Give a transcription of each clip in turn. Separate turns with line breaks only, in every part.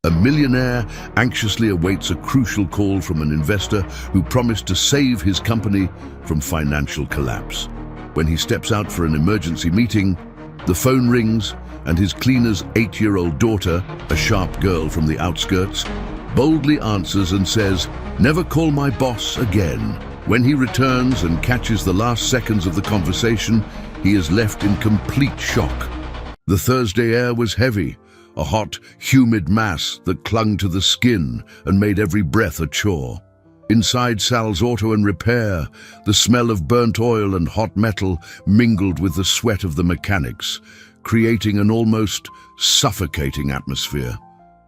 A millionaire anxiously awaits a crucial call from an investor who promised to save his company from financial collapse. When he steps out for an emergency meeting, the phone rings and his cleaner's 8-year-old daughter, a sharp girl from the outskirts, boldly answers and says, "Never call my boss again." When he returns and catches the last seconds of the conversation, he is left in complete shock. The Thursday air was heavy, a hot, humid mass that clung to the skin and made every breath a chore. Inside Sal's auto and repair, the smell of burnt oil and hot metal mingled with the sweat of the mechanics, creating an almost suffocating atmosphere.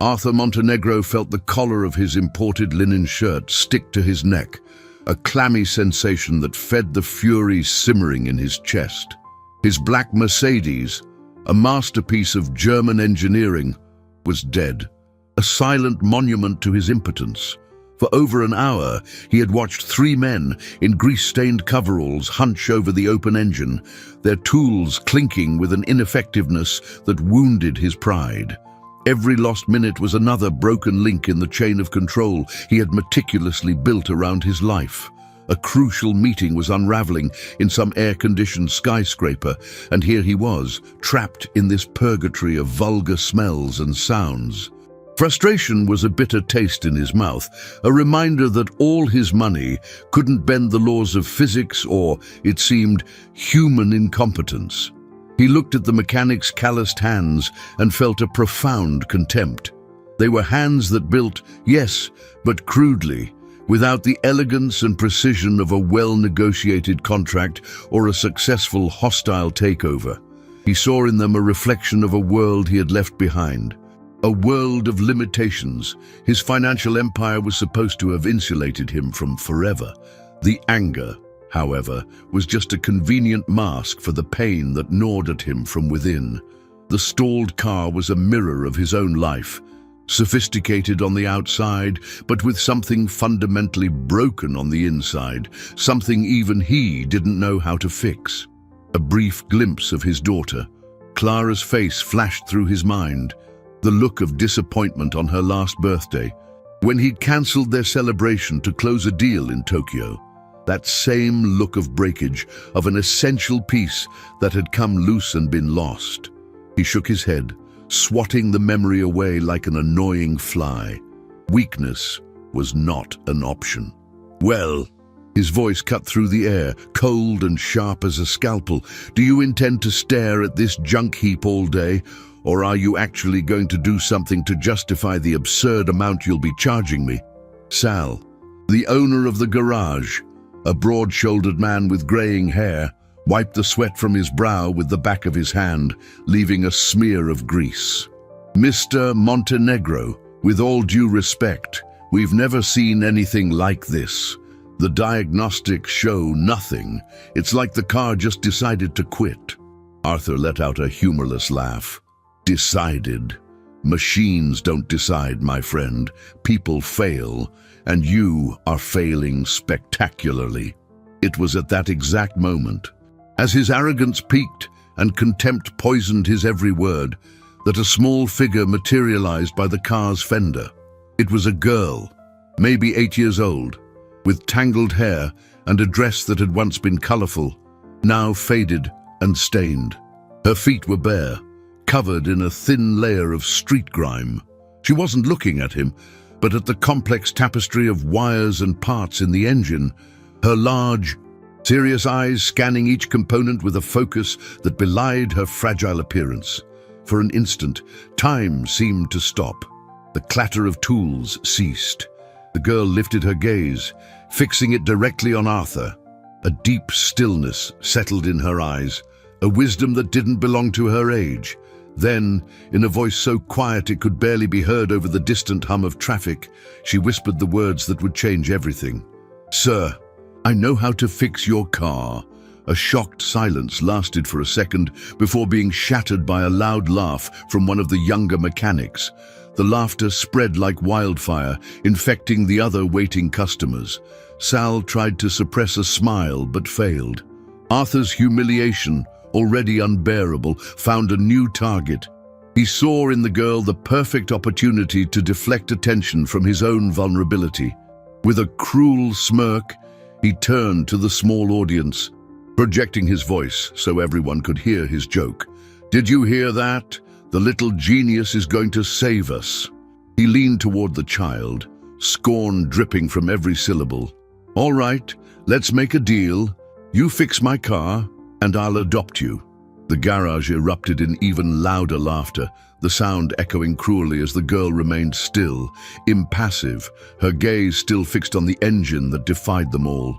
Arthur Montenegro felt the collar of his imported linen shirt stick to his neck, a clammy sensation that fed the fury simmering in his chest. His black Mercedes, a masterpiece of German engineering, was dead, a silent monument to his impotence. For over an hour, he had watched 3 men in grease-stained coveralls hunch over the open engine, their tools clinking with an ineffectiveness that wounded his pride. Every lost minute was another broken link in the chain of control he had meticulously built around his life. A crucial meeting was unraveling in some air-conditioned skyscraper, and here he was, trapped in this purgatory of vulgar smells and sounds. Frustration was a bitter taste in his mouth, a reminder that all his money couldn't bend the laws of physics or, it seemed, human incompetence. He looked at the mechanic's calloused hands and felt a profound contempt. They were hands that built, yes, but crudely, without the elegance and precision of a well-negotiated contract or a successful hostile takeover. He saw in them a reflection of a world he had left behind. A world of limitations. His financial empire was supposed to have insulated him from forever. The anger, however, was just a convenient mask for the pain that gnawed at him from within. The stalled car was a mirror of his own life, sophisticated on the outside, but with something fundamentally broken on the inside, something even he didn't know how to fix. A brief glimpse of his daughter, Clara's face, flashed through his mind, the look of disappointment on her last birthday, when he'd cancelled their celebration to close a deal in Tokyo. That same look of breakage, of an essential piece that had come loose and been lost. He shook his head, swatting the memory away like an annoying fly. Weakness was not an option. "Well," his voice cut through the air, cold and sharp as a scalpel, "do you intend to stare at this junk heap all day? Or are you actually going to do something to justify the absurd amount you'll be charging me?" Sal, the owner of the garage, a broad-shouldered man with graying hair, wiped the sweat from his brow with the back of his hand, leaving a smear of grease. "Mr. Montenegro, with all due respect, we've never seen anything like this. The diagnostics show nothing. It's like the car just decided to quit." Arthur let out a humorless laugh. "Decided? Machines don't decide, my friend. People fail, and you are failing spectacularly." It was at that exact moment, as his arrogance peaked and contempt poisoned his every word, that a small figure materialized by the car's fender. It was a girl, maybe 8 years old, with tangled hair and a dress that had once been colorful, now faded and stained. Her feet were bare, covered in a thin layer of street grime. She wasn't looking at him, but at the complex tapestry of wires and parts in the engine, her large, serious eyes scanning each component with a focus that belied her fragile appearance. For an instant, time seemed to stop. The clatter of tools ceased. The girl lifted her gaze, fixing it directly on Arthur. A deep stillness settled in her eyes, a wisdom that didn't belong to her age. Then, in a voice so quiet it could barely be heard over the distant hum of traffic, she whispered the words that would change everything. "Sir, I know how to fix your car." A shocked silence lasted for a second before being shattered by a loud laugh from one of the younger mechanics. The laughter spread like wildfire, infecting the other waiting customers. Sal tried to suppress a smile but failed. Arthur's humiliation, already unbearable, found a new target. He saw in the girl the perfect opportunity to deflect attention from his own vulnerability. With a cruel smirk, he turned to the small audience, projecting his voice so everyone could hear his joke. "Did you hear that? The little genius is going to save us." He leaned toward the child, scorn dripping from every syllable. "All right, let's make a deal. You fix my car, and I'll adopt you." The garage erupted in even louder laughter, the sound echoing cruelly as the girl remained still, impassive, her gaze still fixed on the engine that defied them all.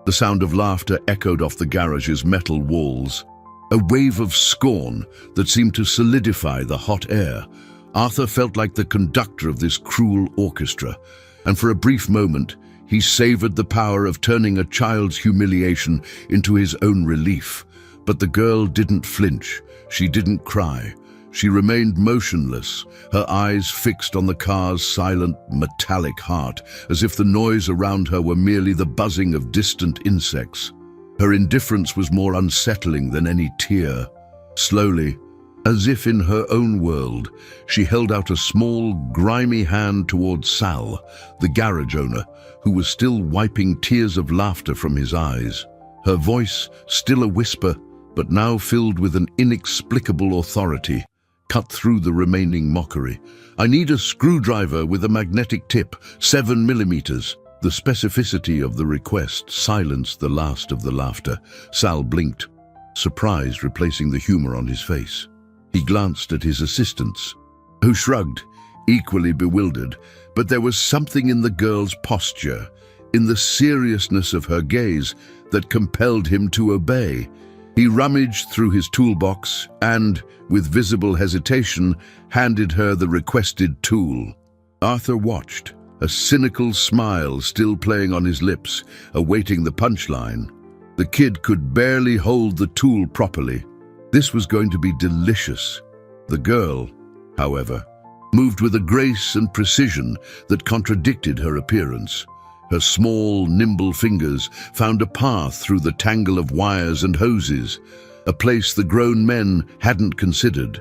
The sound of laughter echoed off the garage's metal walls, a wave of scorn that seemed to solidify the hot air. Arthur felt like the conductor of this cruel orchestra, and for a brief moment, he savored the power of turning a child's humiliation into his own relief. But the girl didn't flinch. She didn't cry. She remained motionless, her eyes fixed on the car's silent, metallic heart, as if the noise around her were merely the buzzing of distant insects. Her indifference was more unsettling than any tear. Slowly, as if in her own world, she held out a small, grimy hand towards Sal, the garage owner, who was still wiping tears of laughter from his eyes. Her voice, still a whisper, but now filled with an inexplicable authority, cut through the remaining mockery. "I need a screwdriver with a magnetic tip, 7 millimeters. The specificity of the request silenced the last of the laughter. Sal blinked, surprise replacing the humor on his face. He glanced at his assistants, who shrugged, equally bewildered, but there was something in the girl's posture, in the seriousness of her gaze, that compelled him to obey. He rummaged through his toolbox and, with visible hesitation, handed her the requested tool. Arthur watched, a cynical smile still playing on his lips, awaiting the punchline. The kid could barely hold the tool properly. This was going to be delicious. The girl, however, moved with a grace and precision that contradicted her appearance. Her small, nimble fingers found a path through the tangle of wires and hoses, a place the grown men hadn't considered.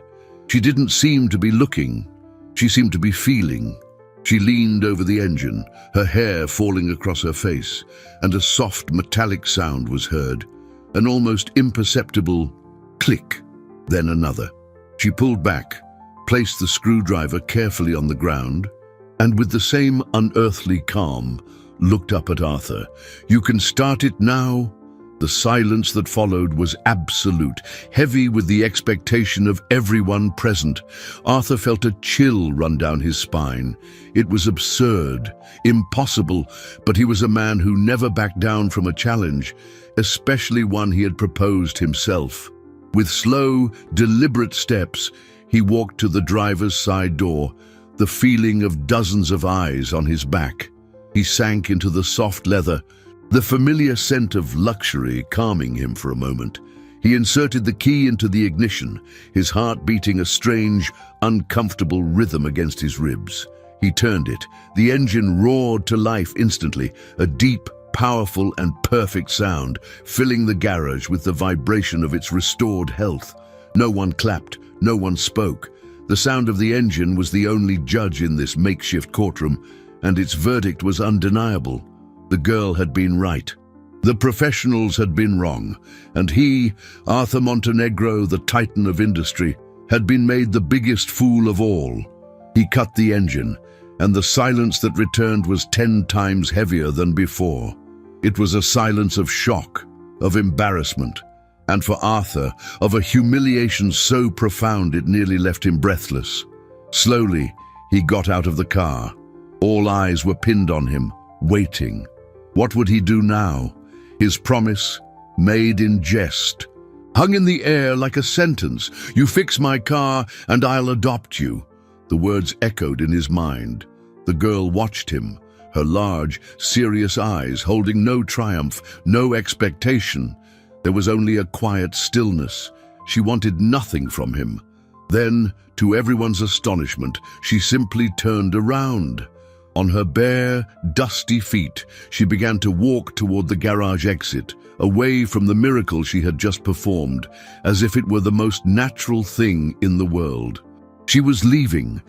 She didn't seem to be looking. She seemed to be feeling. She leaned over the engine, her hair falling across her face, and a soft metallic sound was heard, an almost imperceptible click, then another. She pulled back, placed the screwdriver carefully on the ground, and with the same unearthly calm, looked up at Arthur. "You can start it now." The silence that followed was absolute, heavy with the expectation of everyone present. Arthur felt a chill run down his spine. It was absurd, impossible, but he was a man who never backed down from a challenge, especially one he had proposed himself. With slow, deliberate steps, he walked to the driver's side door, the feeling of dozens of eyes on his back. He sank into the soft leather, the familiar scent of luxury calming him for a moment. He inserted the key into the ignition, his heart beating a strange, uncomfortable rhythm against his ribs. He turned it. The engine roared to life instantly, a deep, powerful and perfect sound, filling the garage with the vibration of its restored health. No one clapped, no one spoke. The sound of the engine was the only judge in this makeshift courtroom, and its verdict was undeniable. The girl had been right. The professionals had been wrong, and he, Arthur Montenegro, the titan of industry, had been made the biggest fool of all. He cut the engine, and the silence that returned was 10 times heavier than before. It was a silence of shock, of embarrassment, and for Arthur, of a humiliation so profound it nearly left him breathless. Slowly, he got out of the car. All eyes were pinned on him, waiting. What would he do now? His promise, made in jest, hung in the air like a sentence. "You fix my car, and I'll adopt you." The words echoed in his mind. The girl watched him, her large, serious eyes holding no triumph, no expectation. There was only a quiet stillness. She wanted nothing from him. Then, to everyone's astonishment, she simply turned around. On her bare, dusty feet, she began to walk toward the garage exit, away from the miracle she had just performed, as if it were the most natural thing in the world. She was leaving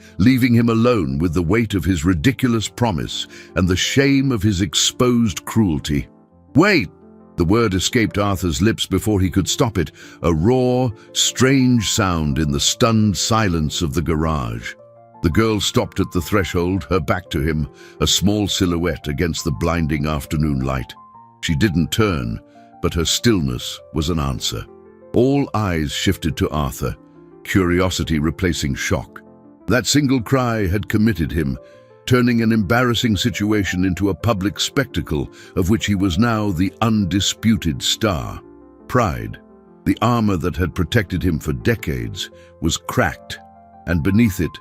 him alone with the weight of his ridiculous promise and the shame of his exposed cruelty. "Wait!" The word escaped Arthur's lips before he could stop it, a raw, strange sound in the stunned silence of the garage. The girl stopped at the threshold, her back to him, a small silhouette against the blinding afternoon light. She didn't turn, but her stillness was an answer. All eyes shifted to Arthur, curiosity replacing shock. That single cry had committed him, turning an embarrassing situation into a public spectacle of which he was now the undisputed star. Pride, the armor that had protected him for decades, was cracked, and beneath it,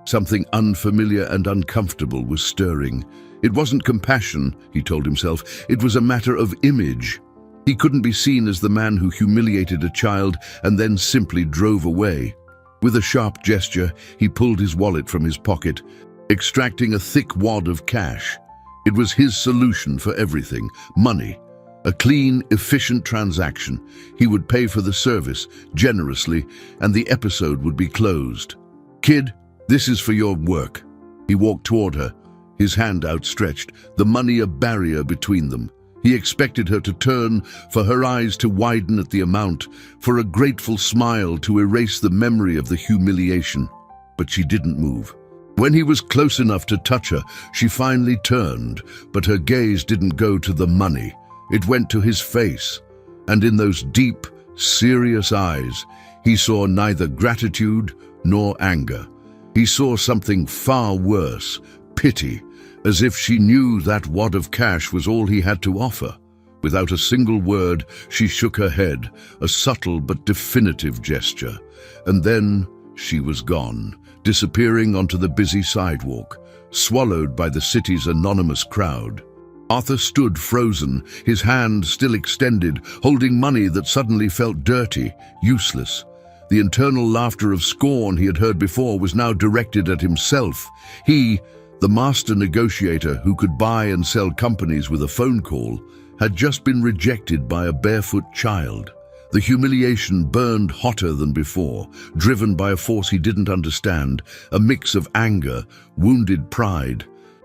something unfamiliar and uncomfortable was stirring. It wasn't compassion, he told himself, it was a matter of image. He couldn't be seen as the man who humiliated a child and then simply drove away. With a sharp gesture, he pulled his wallet from his pocket, extracting a thick wad of cash. It was his solution for everything: money. A clean, efficient transaction. He would pay for the service generously, and the episode would be closed. "Kid, this is for your work." He walked toward her, his hand outstretched, the money a barrier between them. He expected her to turn, for her eyes to widen at the amount, for a grateful smile to erase the memory of the humiliation. But she didn't move. When he was close enough to touch her, she finally turned, but her gaze didn't go to the money. It went to his face, and in those deep, serious eyes, he saw neither gratitude nor anger. He saw something far worse, pity, as if she knew that wad of cash was all he had to offer. Without a single word, she shook her head, a subtle but definitive gesture, and then she was gone, disappearing onto the busy sidewalk, swallowed by the city's anonymous crowd. Arthur stood frozen, his hand still extended, holding money that suddenly felt dirty, useless. The internal laughter of scorn he had heard before was now directed at himself. He, the master negotiator who could buy and sell companies with a phone call, had just been rejected by a barefoot child. The humiliation burned hotter than before, driven by a force he didn't understand, a mix of anger, wounded pride,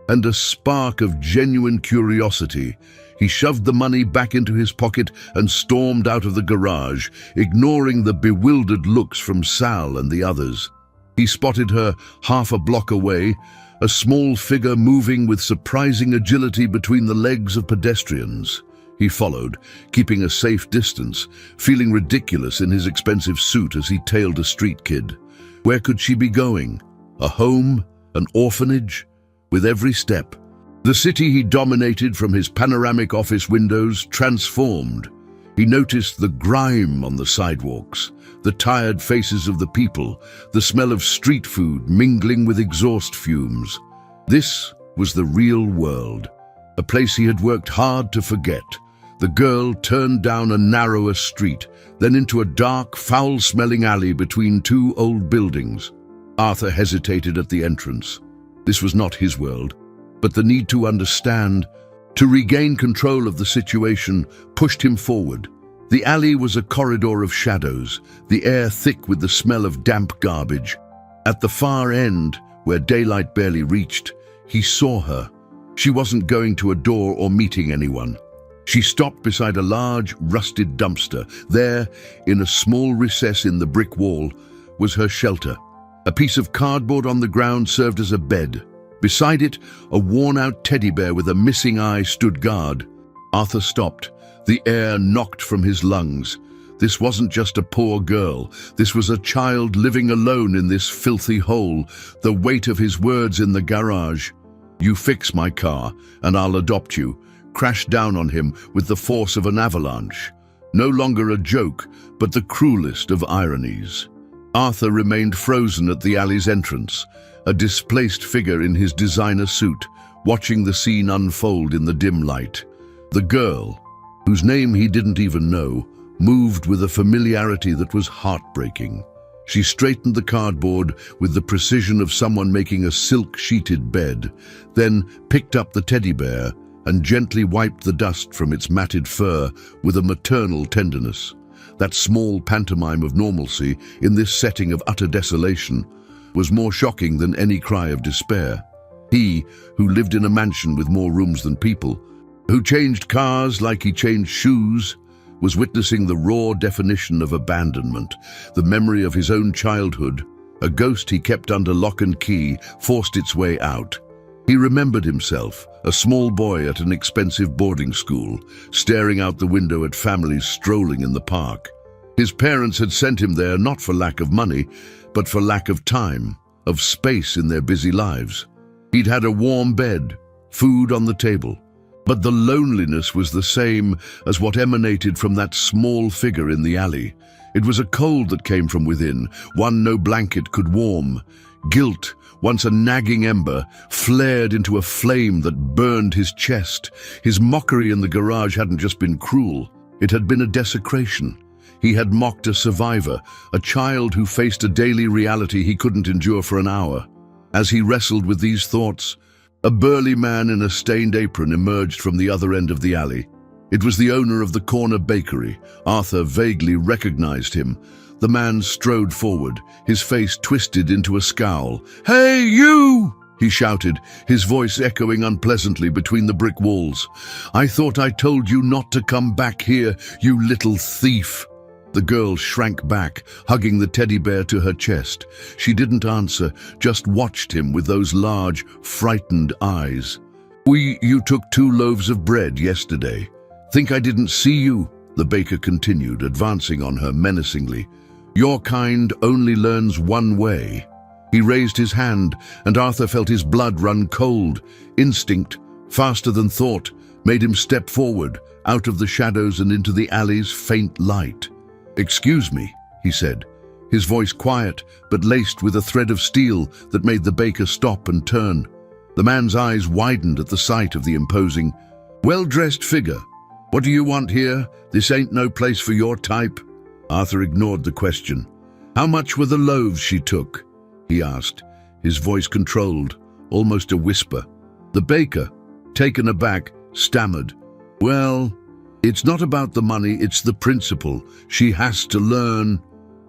and a spark of genuine curiosity. He shoved the money back into his pocket and stormed out of the garage, ignoring the bewildered looks from Sal and the others. He spotted her half a block away, a small figure moving with surprising agility between the legs of pedestrians. He followed, keeping a safe distance, feeling ridiculous in his expensive suit as he tailed a street kid. Where could she be going? A home? An orphanage? With every step, the city he dominated from his panoramic office windows transformed. He noticed the grime on the sidewalks, the tired faces of the people, the smell of street food mingling with exhaust fumes. This was the real world, a place he had worked hard to forget. The girl turned down a narrower street, then into a dark, foul-smelling alley between two old buildings. Arthur hesitated at the entrance. This was not his world, but the need to understand, to regain control of the situation, pushed him forward. The alley was a corridor of shadows, the air thick with the smell of damp garbage. At the far end, where daylight barely reached, he saw her. She wasn't going to a door or meeting anyone. She stopped beside a large, rusted dumpster. There, in a small recess in the brick wall, was her shelter. A piece of cardboard on the ground served as a bed. Beside it, a worn-out teddy bear with a missing eye stood guard. Arthur stopped, the air knocked from his lungs. This wasn't just a poor girl. This was a child living alone in this filthy hole, the weight of his words in the garage. "You fix my car, and I'll adopt you," crashed down on him with the force of an avalanche. No longer a joke, but the cruelest of ironies. Arthur remained frozen at the alley's entrance, a displaced figure in his designer suit, watching the scene unfold in the dim light. The girl, whose name he didn't even know, moved with a familiarity that was heartbreaking. She straightened the cardboard with the precision of someone making a silk-sheeted bed, then picked up the teddy bear and gently wiped the dust from its matted fur with a maternal tenderness. That small pantomime of normalcy in this setting of utter desolation was more shocking than any cry of despair. He, who lived in a mansion with more rooms than people, who changed cars like he changed shoes, was witnessing the raw definition of abandonment. The memory of his own childhood, a ghost he kept under lock and key, forced its way out. He remembered himself, a small boy at an expensive boarding school, staring out the window at families strolling in the park. His parents had sent him there not for lack of money, but for lack of time, of space in their busy lives. He'd had a warm bed, food on the table, but the loneliness was the same as what emanated from that small figure in the alley. It was a cold that came from within, one no blanket could warm. Guilt, once a nagging ember, flared into a flame that burned his chest. His mockery in the garage hadn't just been cruel, it had been a desecration. He had mocked a survivor, a child who faced a daily reality he couldn't endure for an hour. As he wrestled with these thoughts, a burly man in a stained apron emerged from the other end of the alley. It was the owner of the corner bakery. Arthur vaguely recognized him. The man strode forward, his face twisted into a scowl. "Hey, you!" he shouted, his voice echoing unpleasantly between the brick walls. "I thought I told you not to come back here, you little thief." The girl shrank back, hugging the teddy bear to her chest. She didn't answer, just watched him with those large, frightened eyes. You took 2 loaves of bread yesterday. Think I didn't see you?" the baker continued, advancing on her menacingly. "Your kind only learns one way." He raised his hand, and Arthur felt his blood run cold. Instinct, faster than thought, made him step forward, out of the shadows and into the alley's faint light. "Excuse me," he said, his voice quiet but laced with a thread of steel that made the baker stop and turn. The man's eyes widened at the sight of the imposing, well-dressed figure. "What do you want here? This ain't no place for your type." Arthur ignored the question. "How much were the loaves she took?" he asked, his voice controlled, almost a whisper. The baker, taken aback, stammered, "Well, it's not about the money, it's the principle. She has to learn."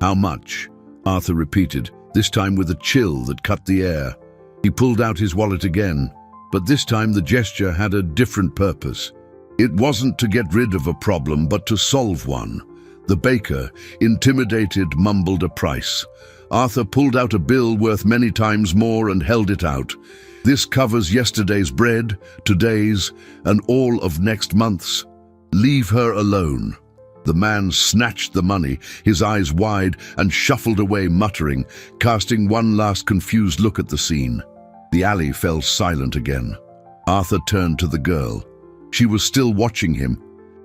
"How much?" Arthur repeated, this time with a chill that cut the air. He pulled out his wallet again, but this time the gesture had a different purpose. It wasn't to get rid of a problem, but to solve one. The baker, intimidated, mumbled a price. Arthur pulled out a bill worth many times more and held it out. "This covers yesterday's bread, today's, and all of next month's. Leave her alone." The man snatched the money, his eyes wide, and shuffled away muttering, casting one last confused look at the scene. The alley fell silent again. Arthur turned to the girl. She was still watching him.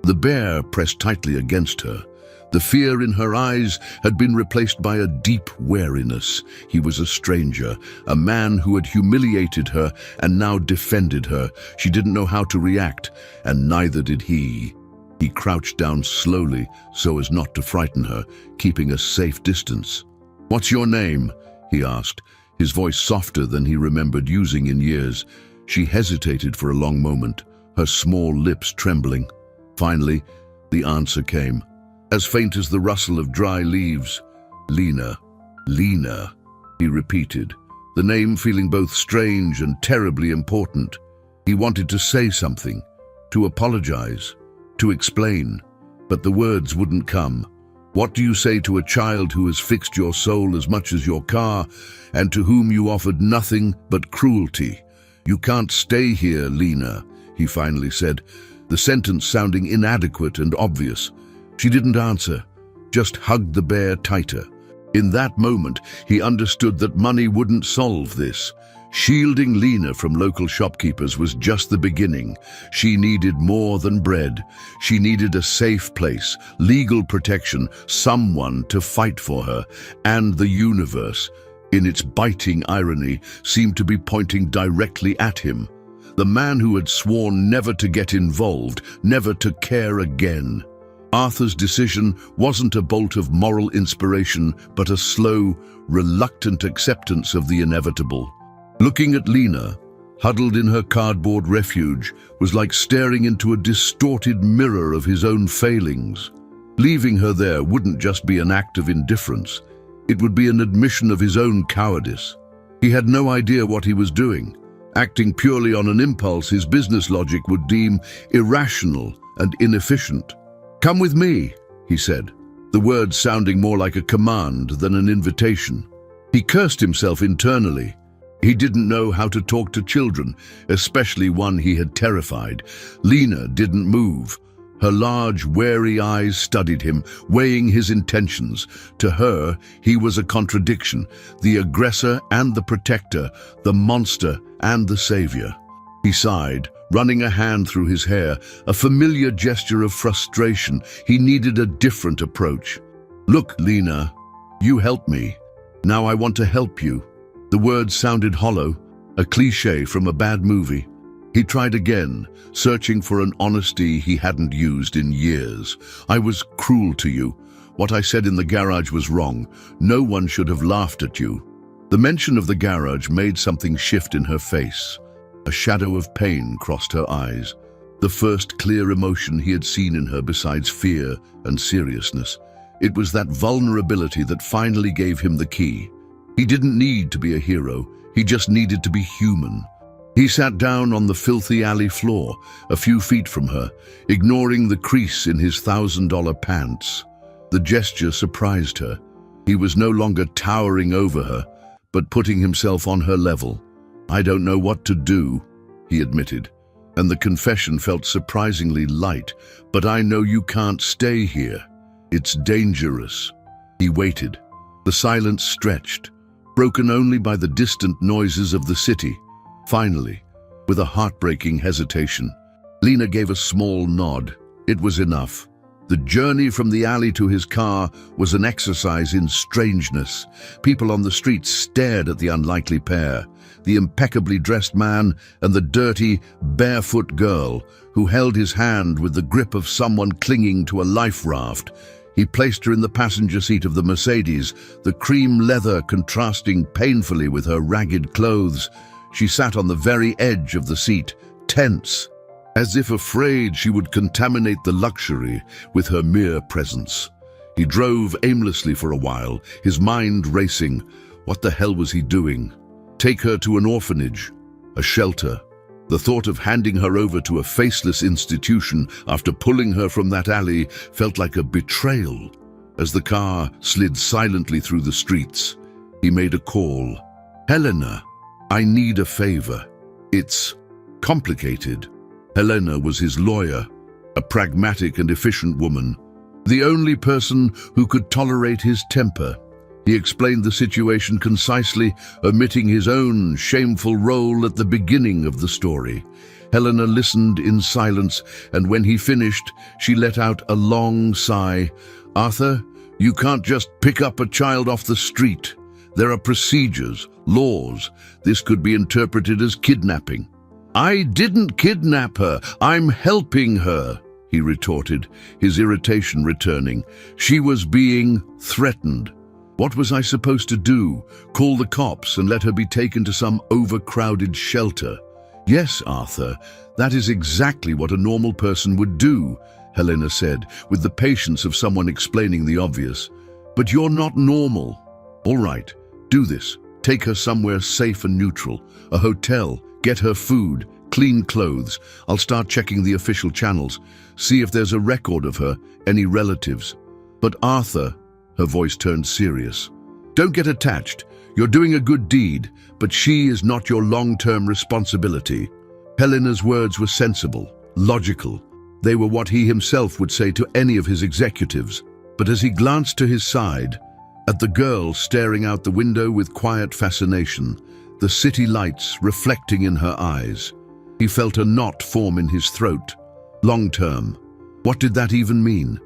The bear pressed tightly against her. The fear in her eyes had been replaced by a deep wariness. He was a stranger, a man who had humiliated her and now defended her. She didn't know how to react, and neither did he. He crouched down slowly so as not to frighten her, keeping a safe distance. "What's your name?" he asked, his voice softer than he remembered using in years. She hesitated for a long moment, her small lips trembling. Finally, the answer came, as faint as the rustle of dry leaves. "Lena, Lena," he repeated, the name feeling both strange and terribly important. He wanted to say something, to apologize, to explain, but the words wouldn't come. What do you say to a child who has fixed your soul as much as your car, and to whom you offered nothing but cruelty? "You can't stay here, Lena," he finally said, the sentence sounding inadequate and obvious. She didn't answer, just hugged the bear tighter. In that moment, he understood that money wouldn't solve this. Shielding Lena from local shopkeepers was just the beginning. She needed more than bread. She needed a safe place, legal protection, someone to fight for her. And the universe, in its biting irony, seemed to be pointing directly at him. The man who had sworn never to get involved, never to care again. Arthur's decision wasn't a bolt of moral inspiration, but a slow, reluctant acceptance of the inevitable. Looking at Lena, huddled in her cardboard refuge, was like staring into a distorted mirror of his own failings. Leaving her there wouldn't just be an act of indifference. It would be an admission of his own cowardice. He had no idea what he was doing. Acting purely on an impulse his business logic would deem irrational and inefficient. "Come with me," he said, the words sounding more like a command than an invitation. He cursed himself internally. He didn't know how to talk to children, especially one he had terrified. Lena didn't move. Her large, wary eyes studied him, weighing his intentions. To her, he was a contradiction, the aggressor and the protector, the monster and the savior. He sighed, running a hand through his hair, a familiar gesture of frustration. He needed a different approach. "Look, Lena, you helped me. Now I want to help you." The words sounded hollow, a cliché from a bad movie. He tried again, searching for an honesty he hadn't used in years. "I was cruel to you. What I said in the garage was wrong. No one should have laughed at you." The mention of the garage made something shift in her face. A shadow of pain crossed her eyes, the first clear emotion he had seen in her besides fear and seriousness. It was that vulnerability that finally gave him the key. He didn't need to be a hero, he just needed to be human. He sat down on the filthy alley floor, a few feet from her, ignoring the crease in his $1,000 pants. The gesture surprised her. He was no longer towering over her, but putting himself on her level. "I don't know what to do," he admitted, and the confession felt surprisingly light. "But I know you can't stay here. It's dangerous." He waited. The silence stretched, broken only by the distant noises of the city. Finally, with a heartbreaking hesitation, Lena gave a small nod. It was enough. The journey from the alley to his car was an exercise in strangeness. People on the street stared at the unlikely pair, the impeccably dressed man and the dirty, barefoot girl who held his hand with the grip of someone clinging to a life raft. He placed her in the passenger seat of the Mercedes, the cream leather contrasting painfully with her ragged clothes. She sat on the very edge of the seat, tense, as if afraid she would contaminate the luxury with her mere presence. He drove aimlessly for a while, his mind racing. What the hell was he doing? Take her to an orphanage, a shelter. The thought of handing her over to a faceless institution after pulling her from that alley felt like a betrayal. As the car slid silently through the streets, he made a call. "Helena, I need a favor. It's complicated." Helena was his lawyer, a pragmatic and efficient woman, the only person who could tolerate his temper. He explained the situation concisely, omitting his own shameful role at the beginning of the story. Helena listened in silence, and when he finished, she let out a long sigh. "Arthur, you can't just pick up a child off the street. There are procedures, laws. This could be interpreted as kidnapping." "I didn't kidnap her. I'm helping her," he retorted, his irritation returning. "She was being threatened." What was I supposed to do? Call the cops and let her be taken to some overcrowded shelter? "Yes, Arthur, that is exactly what a normal person would do," Helena said, with the patience of someone explaining the obvious. "But you're not normal." "All right, do this. Take her somewhere safe and neutral. A hotel, get her food, clean clothes. I'll start checking the official channels. See if there's a record of her, any relatives." "But Arthur," her voice turned serious, "don't get attached. You're doing a good deed, but she is not your long-term responsibility." Helena's words were sensible, logical. They were what he himself would say to any of his executives. But as he glanced to his side, at the girl staring out the window with quiet fascination, the city lights reflecting in her eyes, he felt a knot form in his throat. Long-term. What did that even mean?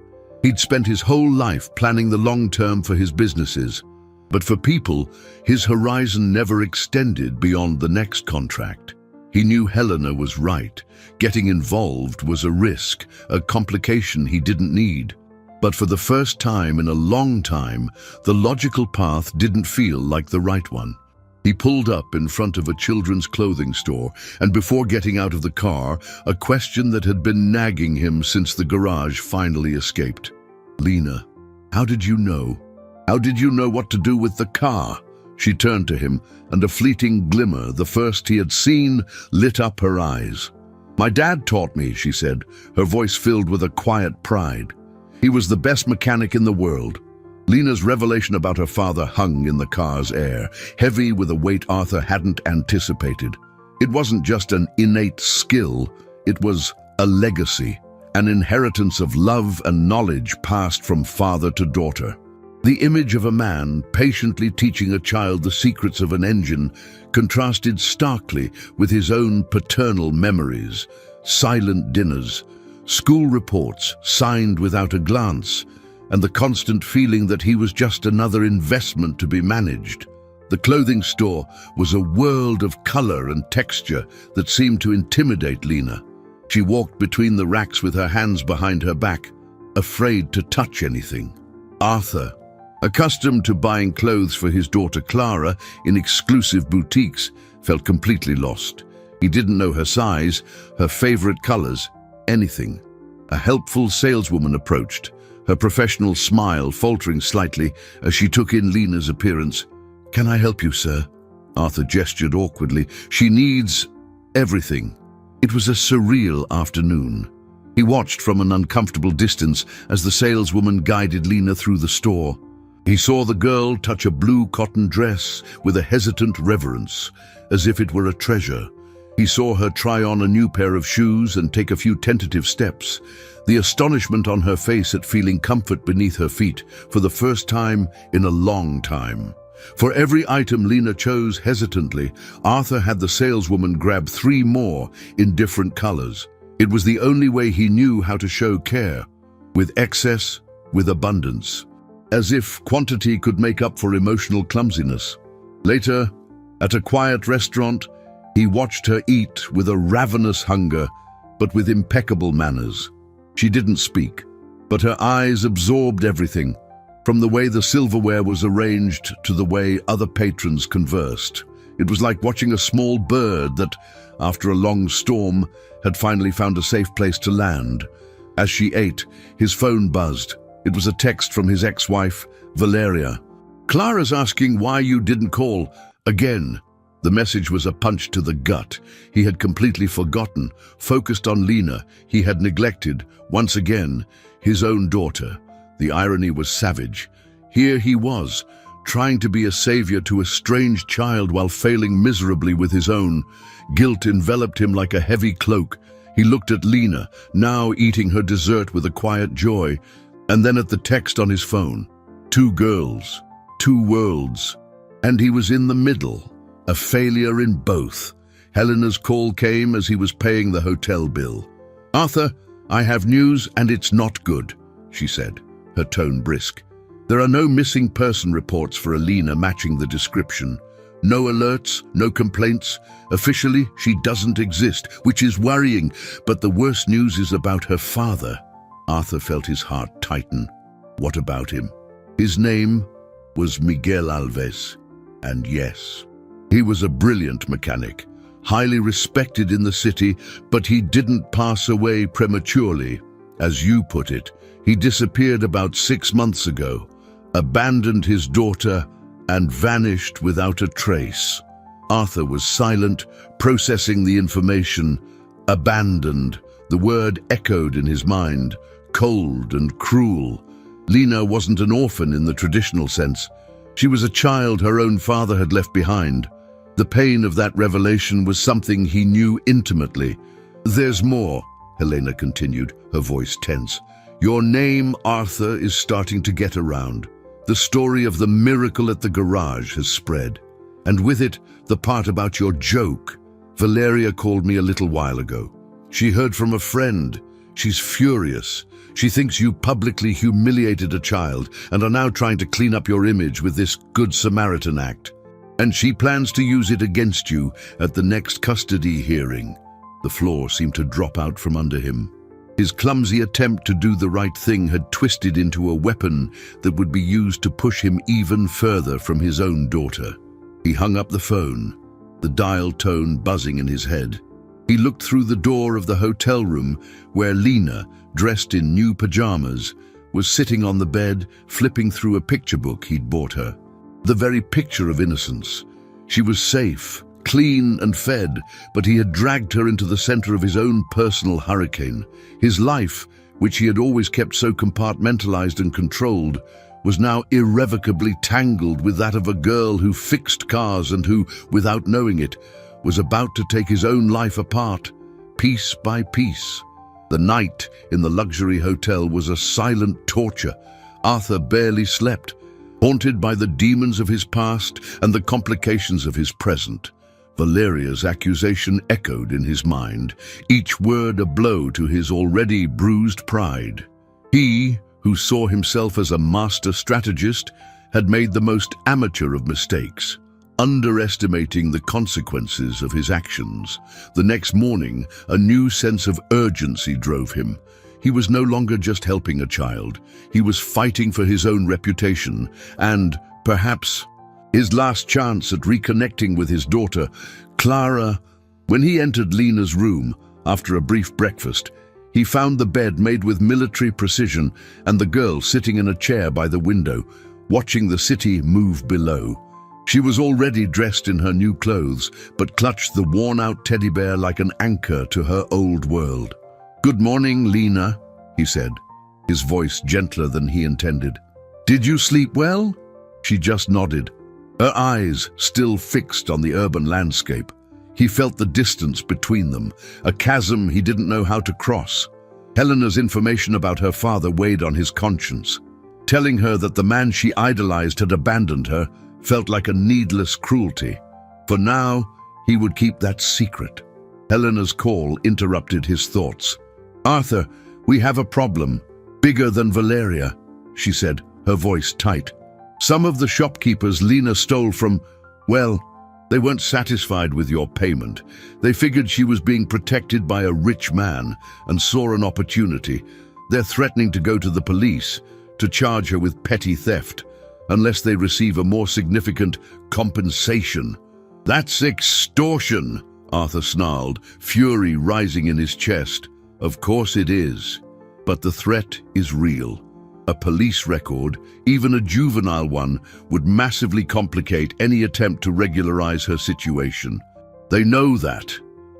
He'd spent his whole life planning the long term for his businesses. But for people, his horizon never extended beyond the next contract. He knew Helena was right. Getting involved was a risk, a complication he didn't need. But for the first time in a long time, the logical path didn't feel like the right one. He pulled up in front of a children's clothing store, and before getting out of the car, a question that had been nagging him since the garage finally escaped. "Lena, how did you know? How did you know what to do with the car?" She turned to him, and a fleeting glimmer, the first he had seen, lit up her eyes. "My dad taught me," she said, her voice filled with a quiet pride. "He was the best mechanic in the world." Lena's revelation about her father hung in the car's air, heavy with a weight Arthur hadn't anticipated. It wasn't just an innate skill, it was a legacy, an inheritance of love and knowledge passed from father to daughter. The image of a man patiently teaching a child the secrets of an engine contrasted starkly with his own paternal memories, silent dinners, school reports signed without a glance, and the constant feeling that he was just another investment to be managed. The clothing store was a world of color and texture that seemed to intimidate Lena. She walked between the racks with her hands behind her back, afraid to touch anything. Arthur, accustomed to buying clothes for his daughter Clara in exclusive boutiques, felt completely lost. He didn't know her size, her favorite colors, anything. A helpful saleswoman approached, her professional smile faltering slightly as she took in Lena's appearance. "Can I help you, sir?" Arthur gestured awkwardly. "She needs everything." It was a surreal afternoon. He watched from an uncomfortable distance as the saleswoman guided Lena through the store. He saw the girl touch a blue cotton dress with a hesitant reverence, as if it were a treasure. He saw her try on a new pair of shoes and take a few tentative steps, the astonishment on her face at feeling comfort beneath her feet for the first time in a long time. For every item Lena chose hesitantly, Arthur had the saleswoman grab 3 more in different colors. It was the only way he knew how to show care, with excess, with abundance, as if quantity could make up for emotional clumsiness. Later, at a quiet restaurant, he watched her eat with a ravenous hunger, but with impeccable manners. She didn't speak, but her eyes absorbed everything, from the way the silverware was arranged to the way other patrons conversed. It was like watching a small bird that, after a long storm, had finally found a safe place to land. As she ate, his phone buzzed. It was a text from his ex-wife, Valeria. "Clara's asking why you didn't call again." The message was a punch to the gut. He had completely forgotten, focused on Lena. He had neglected, once again, his own daughter. The irony was savage. Here he was, trying to be a savior to a strange child while failing miserably with his own. Guilt enveloped him like a heavy cloak. He looked at Lena, now eating her dessert with a quiet joy, and then at the text on his phone. 2 girls, 2 worlds, and he was in the middle, a failure in both. Helena's call came as he was paying the hotel bill. "Arthur, I have news and it's not good," she said, her tone brisk. "There are no missing person reports for Alina matching the description. No alerts, no complaints. Officially, she doesn't exist, which is worrying, but the worst news is about her father." Arthur felt his heart tighten. What about him? His name was Miguel Alves, and yes, he was a brilliant mechanic, highly respected in the city, but he didn't pass away prematurely. As you put it, he disappeared about 6 months ago, abandoned his daughter, and vanished without a trace. Arthur was silent, processing the information. Abandoned. The word echoed in his mind, cold and cruel. Lena wasn't an orphan in the traditional sense. She was a child her own father had left behind. The pain of that revelation was something he knew intimately. "There's more," Helena continued, her voice tense. "Your name, Arthur, is starting to get around. The story of the miracle at the garage has spread. And with it, the part about your joke. Valeria called me a little while ago. She heard from a friend. She's furious. She thinks you publicly humiliated a child and are now trying to clean up your image with this Good Samaritan act. And she plans to use it against you at the next custody hearing." The floor seemed to drop out from under him. His clumsy attempt to do the right thing had twisted into a weapon that would be used to push him even further from his own daughter. He hung up the phone, the dial tone buzzing in his head. He looked through the door of the hotel room where Lena, dressed in new pajamas, was sitting on the bed, flipping through a picture book he'd bought her. the very picture of innocence. She was safe, clean and fed, but he had dragged her into the center of his own personal hurricane. His life, which he had always kept so compartmentalized and controlled, was now irrevocably tangled with that of a girl who fixed cars and who, without knowing it, was about to take his own life apart, piece by piece. The night in the luxury hotel was a silent torture. Arthur barely slept, haunted by the demons of his past and the complications of his present. Valeria's accusation echoed in his mind, each word a blow to his already bruised pride. He, who saw himself as a master strategist, had made the most amateur of mistakes, underestimating the consequences of his actions. The next morning, a new sense of urgency drove him. He was no longer just helping a child. He was fighting for his own reputation and, perhaps, his last chance at reconnecting with his daughter, Clara. When he entered Lena's room after a brief breakfast, he found the bed made with military precision and the girl sitting in a chair by the window, watching the city move below. She was already dressed in her new clothes, but clutched the worn-out teddy bear like an anchor to her old world. "Good morning, Lena," he said, his voice gentler than he intended. "Did you sleep well?" She just nodded, her eyes still fixed on the urban landscape. He felt the distance between them, a chasm he didn't know how to cross. Helena's information about her father weighed on his conscience. Telling her that the man she idolized had abandoned her felt like a needless cruelty. For now, he would keep that secret. Helena's call interrupted his thoughts. "Arthur, we have a problem, bigger than Valeria," she said, her voice tight. "Some of the shopkeepers Lena stole from, well, they weren't satisfied with your payment. They figured she was being protected by a rich man and saw an opportunity. They're threatening to go to the police to charge her with petty theft unless they receive a more significant compensation." "That's extortion," Arthur snarled, fury rising in his chest. "Of course it is, but the threat is real. A police record, even a juvenile one, would massively complicate any attempt to regularize her situation. They know that."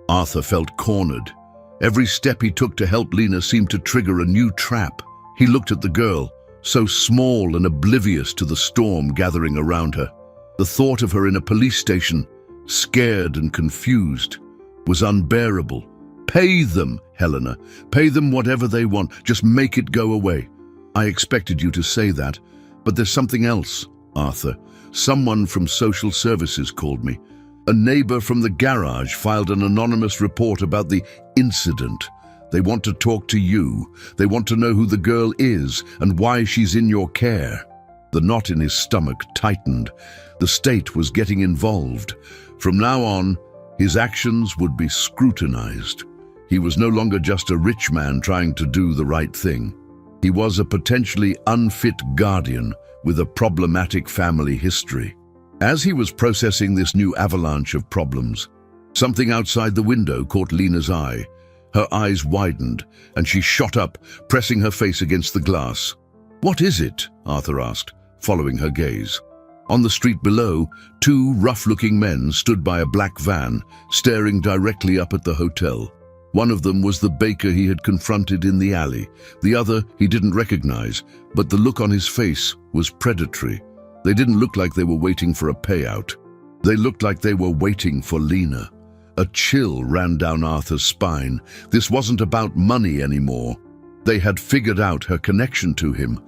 Arthur felt cornered. Every step he took to help Lena seemed to trigger a new trap. He looked at the girl, so small and oblivious to the storm gathering around her. The thought of her in a police station, scared and confused, was unbearable. "Pay them, Helena. Pay them whatever they want. Just make it go away." "I expected you to say that, but there's something else, Arthur. Someone from social services called me. A neighbor from the garage filed an anonymous report about the incident. They want to talk to you. They want to know who the girl is and why she's in your care." The knot in his stomach tightened. The state was getting involved. From now on, his actions would be scrutinized. He was no longer just a rich man trying to do the right thing. He was a potentially unfit guardian with a problematic family history. As he was processing this new avalanche of problems, something outside the window caught Lena's eye. Her eyes widened, and she shot up, pressing her face against the glass. "What is it?" Arthur asked, following her gaze. On the street below, two rough-looking men stood by a black van, staring directly up at the hotel. One of them was the baker he had confronted in the alley. The other he didn't recognize, but the look on his face was predatory. They didn't look like they were waiting for a payout. They looked like they were waiting for Lena. A chill ran down Arthur's spine. This wasn't about money anymore. They had figured out her connection to him,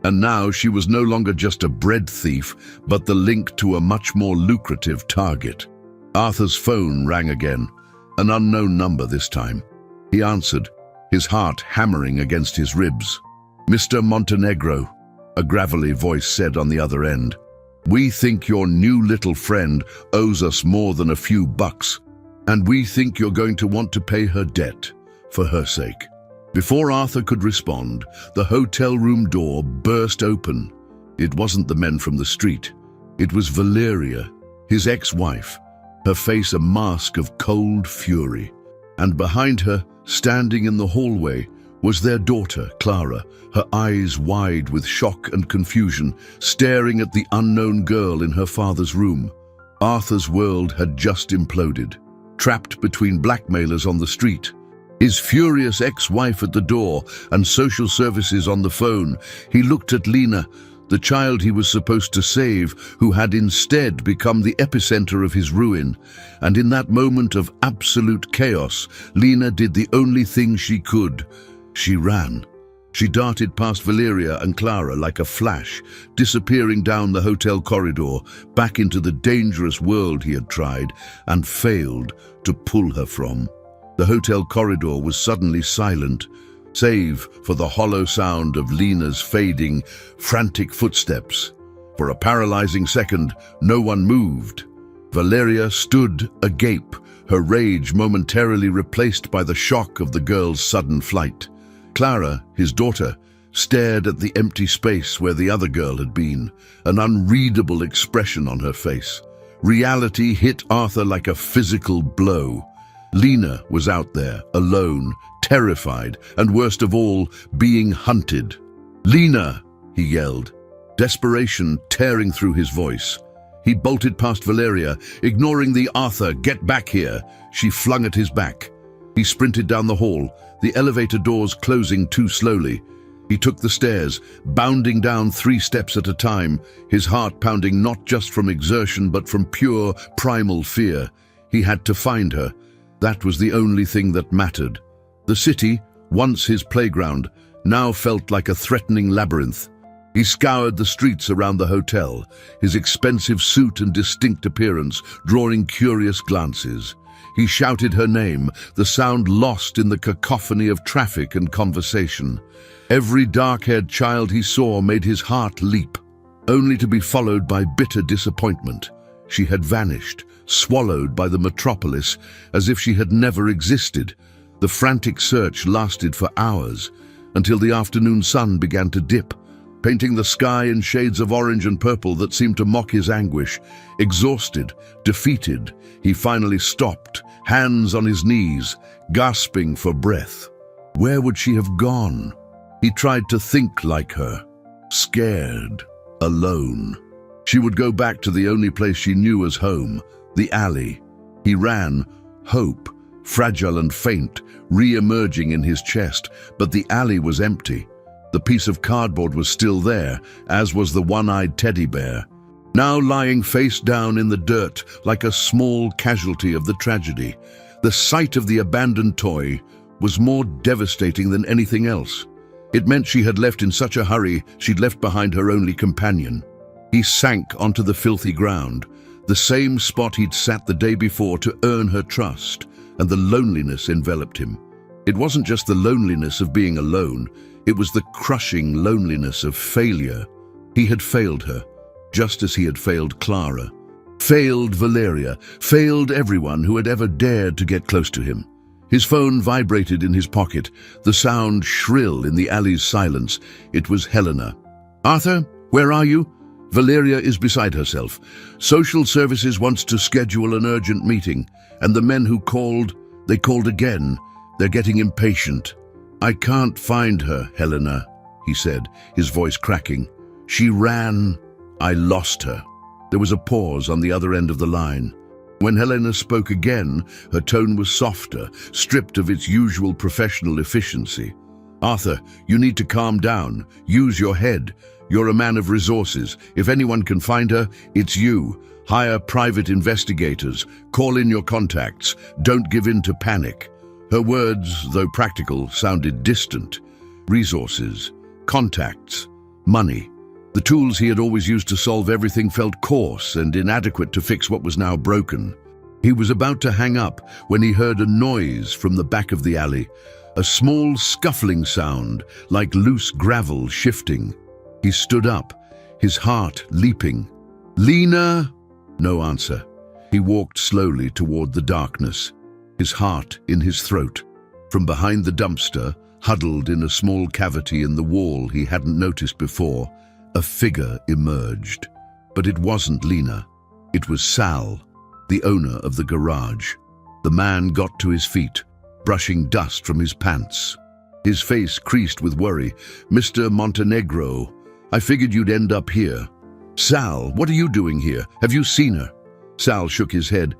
and now she was no longer just a bread thief, but the link to a much more lucrative target. Arthur's phone rang again. An unknown number this time. He answered, his heart hammering against his ribs. "Mr. Montenegro," a gravelly voice said on the other end. "We think your new little friend owes us more than a few bucks, and we think you're going to want to pay her debt for her sake." Before Arthur could respond, the hotel room door burst open. It wasn't the men from the street. It was Valeria, his ex-wife, her face a mask of cold fury. And behind her, standing in the hallway, was their daughter, Clara, her eyes wide with shock and confusion, staring at the unknown girl in her father's room. Arthur's world had just imploded. Trapped between blackmailers on the street, his furious ex-wife at the door, and social services on the phone, he looked at Lena, the child he was supposed to save, who had instead become the epicenter of his ruin. And in that moment of absolute chaos, Lena did the only thing she could. She ran. She darted past Valeria and Clara like a flash, disappearing down the hotel corridor, back into the dangerous world he had tried and failed to pull her from. The hotel corridor was suddenly silent, save for the hollow sound of Lena's fading, frantic footsteps. For a paralyzing second, no one moved. Valeria stood agape, her rage momentarily replaced by the shock of the girl's sudden flight. Clara, his daughter, stared at the empty space where the other girl had been, an unreadable expression on her face. Reality hit Arthur like a physical blow. Lena was out there, alone, terrified, and worst of all, being hunted. "Lena!" he yelled, desperation tearing through his voice. He bolted past Valeria, ignoring the "Arthur, get back here!" she flung at his back. He sprinted down the hall, the elevator doors closing too slowly. He took the stairs, bounding down 3 steps at a time, his heart pounding not just from exertion but from pure, primal fear. He had to find her. That was the only thing that mattered. The city, once his playground, now felt like a threatening labyrinth. He scoured the streets around the hotel, his expensive suit and distinct appearance drawing curious glances. He shouted her name, the sound lost in the cacophony of traffic and conversation. Every dark-haired child he saw made his heart leap, only to be followed by bitter disappointment. She had vanished, swallowed by the metropolis as if she had never existed. The frantic search lasted for hours, until the afternoon sun began to dip, painting the sky in shades of orange and purple that seemed to mock his anguish. Exhausted, defeated, he finally stopped, hands on his knees, gasping for breath. Where would she have gone? He tried to think like her, scared, alone. She would go back to the only place she knew as home, the alley. He ran, hope, fragile and faint, re-emerging in his chest, but the alley was empty. The piece of cardboard was still there, as was the one-eyed teddy bear, now lying face down in the dirt like a small casualty of the tragedy. The sight of the abandoned toy was more devastating than anything else. It meant she had left in such a hurry she'd left behind her only companion. He sank onto the filthy ground, the same spot he'd sat the day before to earn her trust, and the loneliness enveloped him. It wasn't just the loneliness of being alone, it was the crushing loneliness of failure. He had failed her, just as he had failed Clara. Failed Valeria, failed everyone who had ever dared to get close to him. His phone vibrated in his pocket, the sound shrill in the alley's silence. It was Helena. "Arthur, where are you?" "Valeria is beside herself. Social services wants to schedule an urgent meeting, and the men who called, they called again. They're getting impatient." "I can't find her, Helena," he said, his voice cracking. "She ran. I lost her." There was a pause on the other end of the line. When Helena spoke again, her tone was softer, stripped of its usual professional efficiency. "Arthur, you need to calm down. Use your head. You're a man of resources. If anyone can find her, it's you. Hire private investigators. Call in your contacts. Don't give in to panic." Her words, though practical, sounded distant. Resources, contacts, money. The tools he had always used to solve everything felt coarse and inadequate to fix what was now broken. He was about to hang up when he heard a noise from the back of the alley, a small scuffling sound like loose gravel shifting. He stood up, his heart leaping. "Lena?" No answer. He walked slowly toward the darkness, his heart in his throat. From behind the dumpster, huddled in a small cavity in the wall he hadn't noticed before, a figure emerged. But it wasn't Lena. It was Sal, the owner of the garage. The man got to his feet, brushing dust from his pants. His face creased with worry. "Mr. Montenegro, I figured you'd end up here." "Sal, what are you doing here? Have you seen her?" Sal shook his head.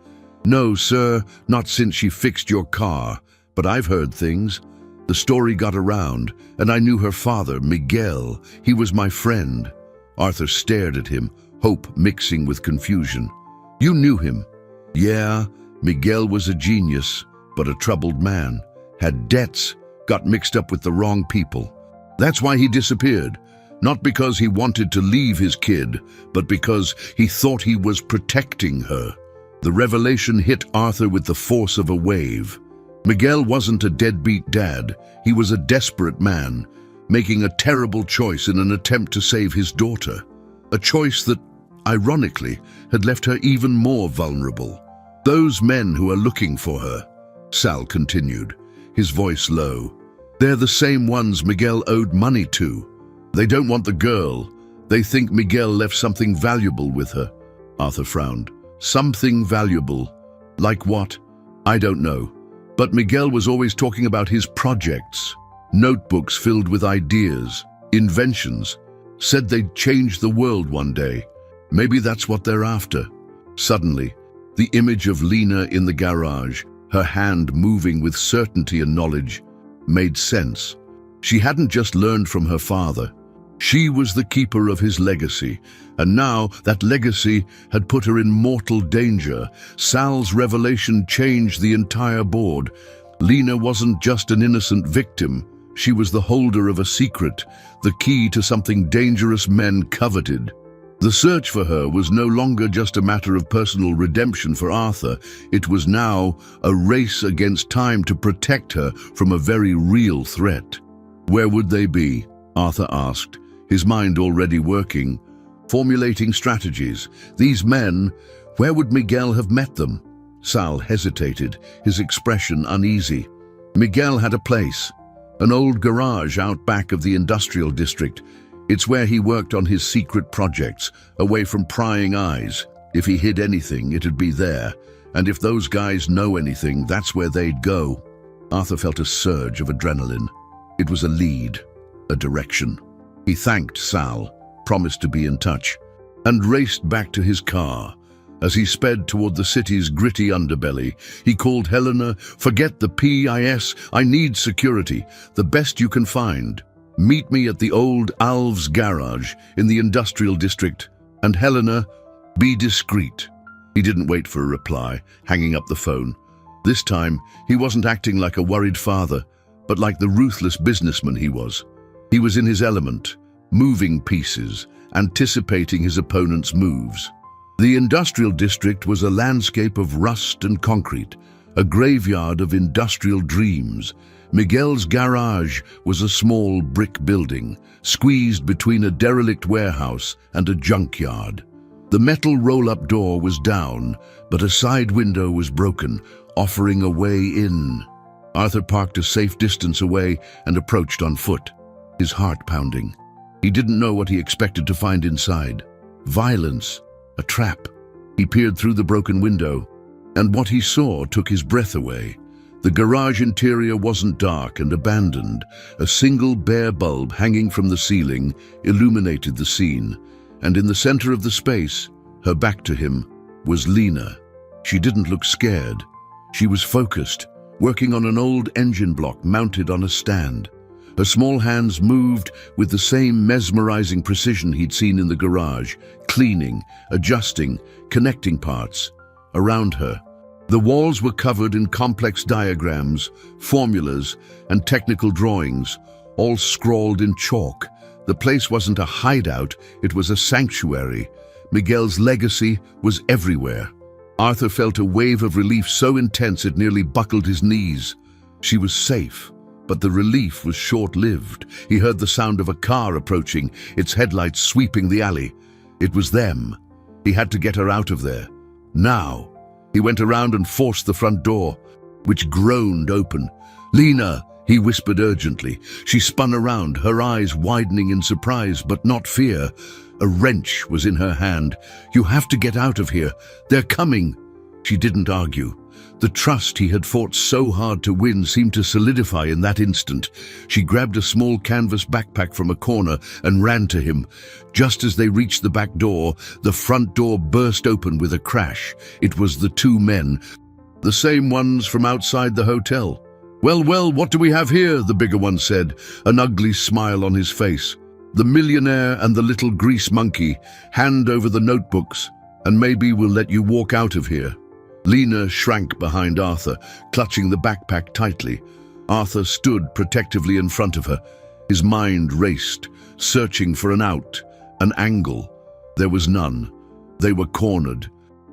"No, sir, not since she fixed your car. But I've heard things. The story got around, and I knew her father, Miguel. He was my friend." Arthur stared at him, hope mixing with confusion. "You knew him?" "Yeah, Miguel was a genius, but a troubled man. Had debts, got mixed up with the wrong people. That's why he disappeared. Not because he wanted to leave his kid, but because he thought he was protecting her." The revelation hit Arthur with the force of a wave. Miguel wasn't a deadbeat dad. He was a desperate man, making a terrible choice in an attempt to save his daughter. A choice that, ironically, had left her even more vulnerable. "Those men who are looking for her," Sal continued, his voice low, "they're the same ones Miguel owed money to. They don't want the girl. They think Miguel left something valuable with her." Arthur frowned. "Something valuable? Like what?" "I don't know. But Miguel was always talking about his projects. Notebooks filled with ideas, inventions. Said they'd change the world one day. Maybe that's what they're after." Suddenly, the image of Lena in the garage, her hand moving with certainty and knowledge, made sense. She hadn't just learned from her father. She was the keeper of his legacy, and now that legacy had put her in mortal danger. Sal's revelation changed the entire board. Lena wasn't just an innocent victim. She was the holder of a secret, the key to something dangerous men coveted. The search for her was no longer just a matter of personal redemption for Arthur. It was now a race against time to protect her from a very real threat. "Where would they be?" Arthur asked, his mind already working, formulating strategies. These men, where would Miguel have met them? Sal hesitated, his expression uneasy. Miguel had a place, an old garage out back of the industrial district. It's where he worked on his secret projects, away from prying eyes. If he hid anything, it'd be there. And if those guys know anything, that's where they'd go. Arthur felt a surge of adrenaline. It was a lead, a direction. He thanked Sal, promised to be in touch, and raced back to his car. As he sped toward the city's gritty underbelly, he called Helena. "Forget the PIS, I need security, the best you can find. Meet me at the old Alves garage in the industrial district. And Helena, be discreet." He didn't wait for a reply, hanging up the phone. This time, he wasn't acting like a worried father, but like the ruthless businessman he was. He was in his element, moving pieces, anticipating his opponent's moves. The industrial district was a landscape of rust and concrete, a graveyard of industrial dreams. Miguel's garage was a small brick building, squeezed between a derelict warehouse and a junkyard. The metal roll-up door was down, but a side window was broken, offering a way in. Arthur parked a safe distance away and approached on foot, his heart pounding. He didn't know what he expected to find inside. Violence, a trap. He peered through the broken window, and what he saw took his breath away. The garage interior wasn't dark and abandoned. A single bare bulb hanging from the ceiling illuminated the scene, and in the center of the space, her back to him, was Lena. She didn't look scared. She was focused, working on an old engine block mounted on a stand. Her small hands moved with the same mesmerizing precision he'd seen in the garage, cleaning, adjusting, connecting parts. Around her, the walls were covered in complex diagrams, formulas, and technical drawings, all scrawled in chalk. The place wasn't a hideout, it was a sanctuary. Miguel's legacy was everywhere. Arthur felt a wave of relief so intense it nearly buckled his knees. She was safe. But the relief was short-lived. He heard the sound of a car approaching, its headlights sweeping the alley. It was them. He had to get her out of there. Now. He went around and forced the front door, which groaned open. "Lena," he whispered urgently. She spun around, her eyes widening in surprise but not fear. A wrench was in her hand. "You have to get out of here. They're coming." She didn't argue. The trust he had fought so hard to win seemed to solidify in that instant. She grabbed a small canvas backpack from a corner and ran to him. Just as they reached the back door, the front door burst open with a crash. It was the two men, the same ones from outside the hotel. "Well, well, what do we have here?" the bigger one said, an ugly smile on his face. "The millionaire and the little grease monkey. Hand over the notebooks, and maybe we'll let you walk out of here." Lena shrank behind Arthur, clutching the backpack tightly. Arthur stood protectively in front of her. His mind raced, searching for an out, an angle. There was none. They were cornered.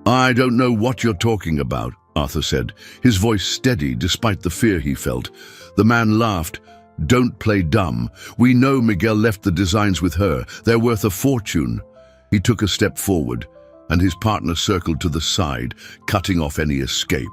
"I don't know what you're talking about," Arthur said, his voice steady despite the fear he felt. The man laughed. "Don't play dumb. We know Miguel left the designs with her. They're worth a fortune." He took a step forward, and his partner circled to the side, cutting off any escape.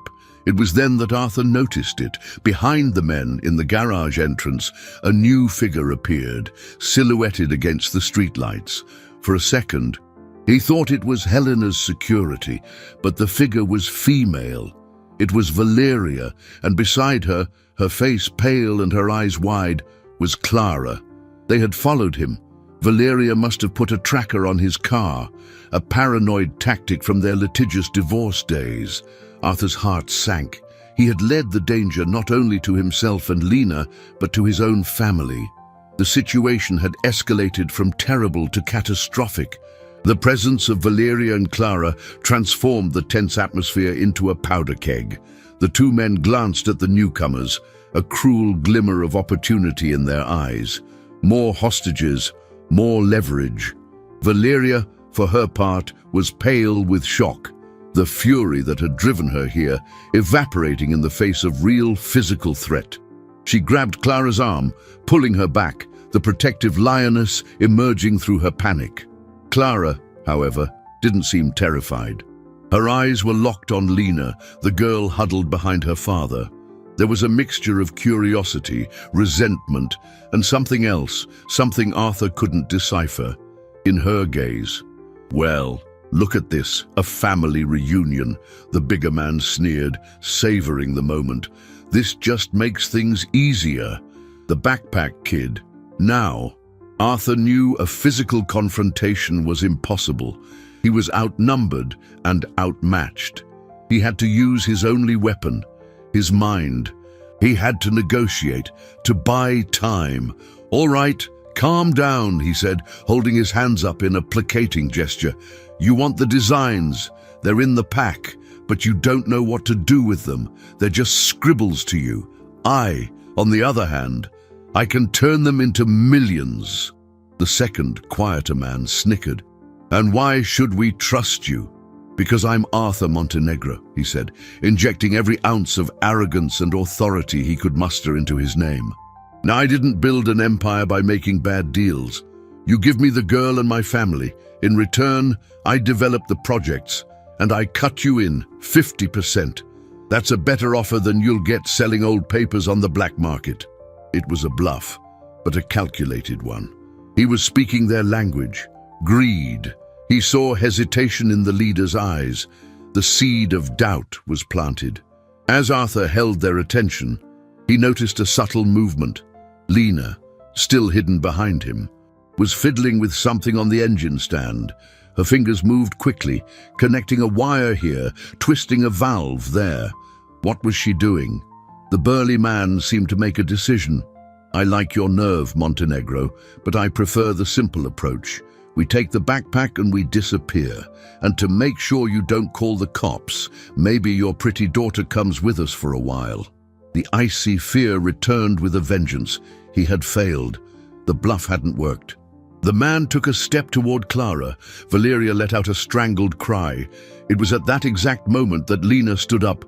It was then that Arthur noticed it. Behind the men in the garage entrance, a new figure appeared, silhouetted against the streetlights. For a second, he thought it was Helena's security, but the figure was female. It was Valeria, and beside her, her face pale and her eyes wide, was Clara. They had followed him. Valeria must have put a tracker on his car, a paranoid tactic from their litigious divorce days. Arthur's heart sank. He had led the danger not only to himself and Lena, but to his own family. The situation had escalated from terrible to catastrophic. The presence of Valeria and Clara transformed the tense atmosphere into a powder keg. The two men glanced at the newcomers, a cruel glimmer of opportunity in their eyes. More hostages, more leverage. Valeria, for her part, was pale with shock, the fury that had driven her here evaporating in the face of real physical threat. She grabbed Clara's arm, pulling her back, the protective lioness emerging through her panic. Clara, however, didn't seem terrified. Her eyes were locked on Lena, the girl huddled behind her father. There was a mixture of curiosity, resentment, and something else, something Arthur couldn't decipher. In her gaze, "Well, look at this, a family reunion," the bigger man sneered, savoring the moment. "This just makes things easier." The backpack kid. Now, Arthur knew a physical confrontation was impossible. He was outnumbered and outmatched. He had to use his only weapon, his mind. He had to negotiate, to buy time. "All right, calm down," he said, holding his hands up in a placating gesture. "You want the designs. They're in the pack, but you don't know what to do with them. They're just scribbles to you. I, on the other hand, I can turn them into millions." The second, quieter man snickered. "And why should we trust you?" "Because I'm Arthur Montenegro," he said, injecting every ounce of arrogance and authority he could muster into his name. "Now, I didn't build an empire by making bad deals. You give me the girl and my family. In return, I develop the projects, and I cut you in 50%. That's a better offer than you'll get selling old papers on the black market." It was a bluff, but a calculated one. He was speaking their language, greed. He saw hesitation in the leader's eyes. The seed of doubt was planted. As Arthur held their attention, he noticed a subtle movement. Lena, still hidden behind him, was fiddling with something on the engine stand. Her fingers moved quickly, connecting a wire here, twisting a valve there. What was she doing? The burly man seemed to make a decision. "I like your nerve, Montenegro, but I prefer the simple approach. We take the backpack and we disappear. And to make sure you don't call the cops, maybe your pretty daughter comes with us for a while." The icy fear returned with a vengeance. He had failed. The bluff hadn't worked. The man took a step toward Clara. Valeria let out a strangled cry. It was at that exact moment that Lena stood up.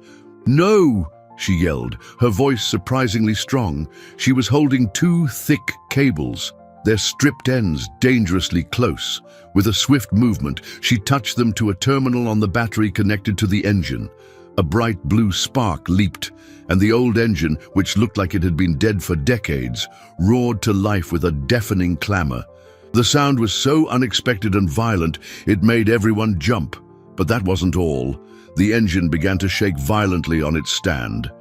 "No!" she yelled, her voice surprisingly strong. She was holding two thick cables, their stripped ends dangerously close. With a swift movement, she touched them to a terminal on the battery connected to the engine. A bright blue spark leaped, and the old engine, which looked like it had been dead for decades, roared to life with a deafening clamor. The sound was so unexpected and violent, it made everyone jump. But that wasn't all. The engine began to shake violently on its stand,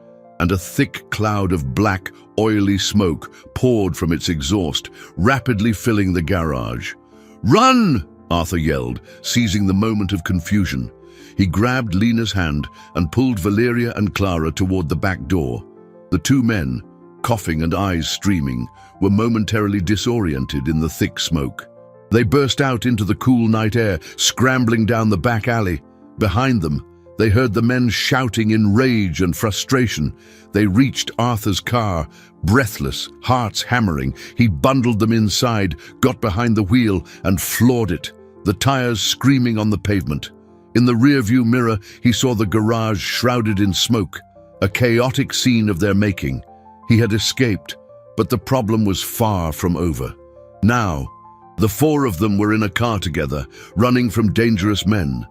and a thick cloud of black, oily smoke poured from its exhaust, rapidly filling the garage. "Run!" Arthur yelled, seizing the moment of confusion. He grabbed Lena's hand and pulled Valeria and Clara toward the back door. The two men, coughing and eyes streaming, were momentarily disoriented in the thick smoke. They burst out into the cool night air, scrambling down the back alley. Behind them, they heard the men shouting in rage and frustration. They reached Arthur's car, breathless, hearts hammering. He bundled them inside, got behind the wheel, and floored it, the tires screaming on the pavement. In the rearview mirror, he saw the garage shrouded in smoke, a chaotic scene of their making. He had escaped, but the problem was far from over. Now, the four of them were in a car together, running from dangerous men.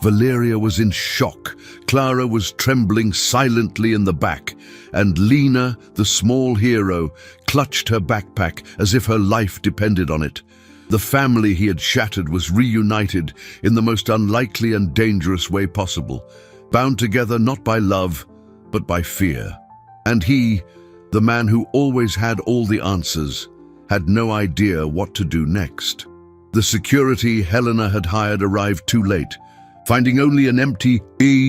Valeria was in shock, Clara was trembling silently in the back, and Lena, the small hero, clutched her backpack as if her life depended on it. The family he had shattered was reunited in the most unlikely and dangerous way possible, bound together not by love, but by fear. And he, the man who always had all the answers, had no idea what to do next. The security Helena had hired arrived too late, finding only an empty,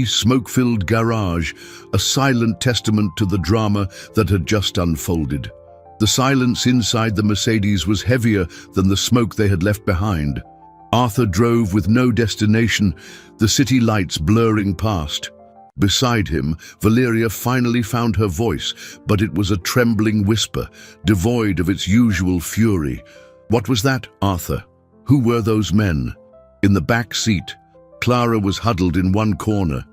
smoke-filled garage, a silent testament to the drama that had just unfolded. The silence inside the Mercedes was heavier than the smoke they had left behind. Arthur drove with no destination, the city lights blurring past. Beside him, Valeria finally found her voice, but it was a trembling whisper, devoid of its usual fury. What was that, Arthur? Who were those men? In the back seat, Clara was huddled in one corner,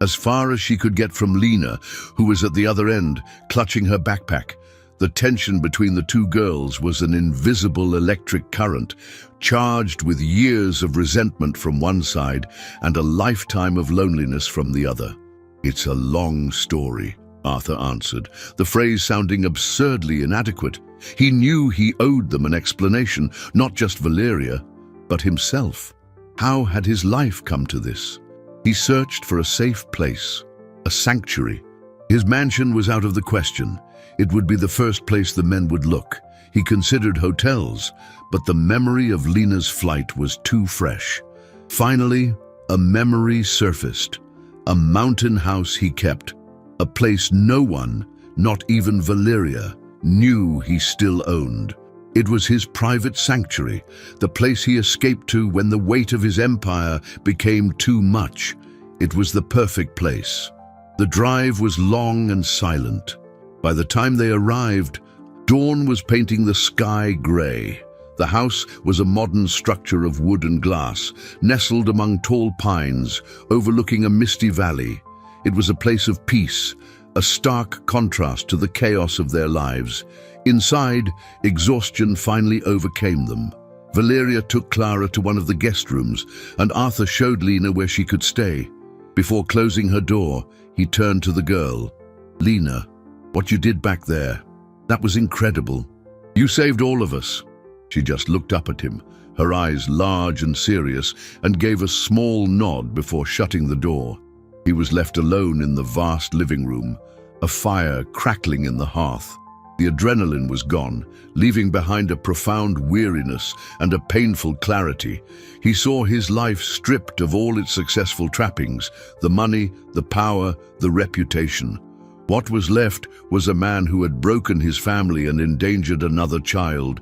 as far as she could get from Lena, who was at the other end, clutching her backpack. The tension between the two girls was an invisible electric current, charged with years of resentment from one side and a lifetime of loneliness from the other. "It's a long story," Arthur answered, the phrase sounding absurdly inadequate. He knew he owed them an explanation, not just Valeria, but himself. How had his life come to this? He searched for a safe place, a sanctuary. His mansion was out of the question. It would be the first place the men would look. He considered hotels, but the memory of Lena's flight was too fresh. Finally, a memory surfaced. A mountain house he kept, a place no one, not even Valeria, knew he still owned. It was his private sanctuary, the place he escaped to when the weight of his empire became too much. It was the perfect place. The drive was long and silent. By the time they arrived, dawn was painting the sky gray. The house was a modern structure of wood and glass, nestled among tall pines, overlooking a misty valley. It was a place of peace, a stark contrast to the chaos of their lives. Inside, exhaustion finally overcame them. Valeria took Clara to one of the guest rooms, and Arthur showed Lena where she could stay. Before closing her door, he turned to the girl. "Lena, what you did back there, that was incredible. You saved all of us." She just looked up at him, her eyes large and serious, and gave a small nod before shutting the door. He was left alone in the vast living room, a fire crackling in the hearth. The adrenaline was gone, leaving behind a profound weariness and a painful clarity. He saw his life stripped of all its successful trappings, the money, the power, the reputation. What was left was a man who had broken his family and endangered another child.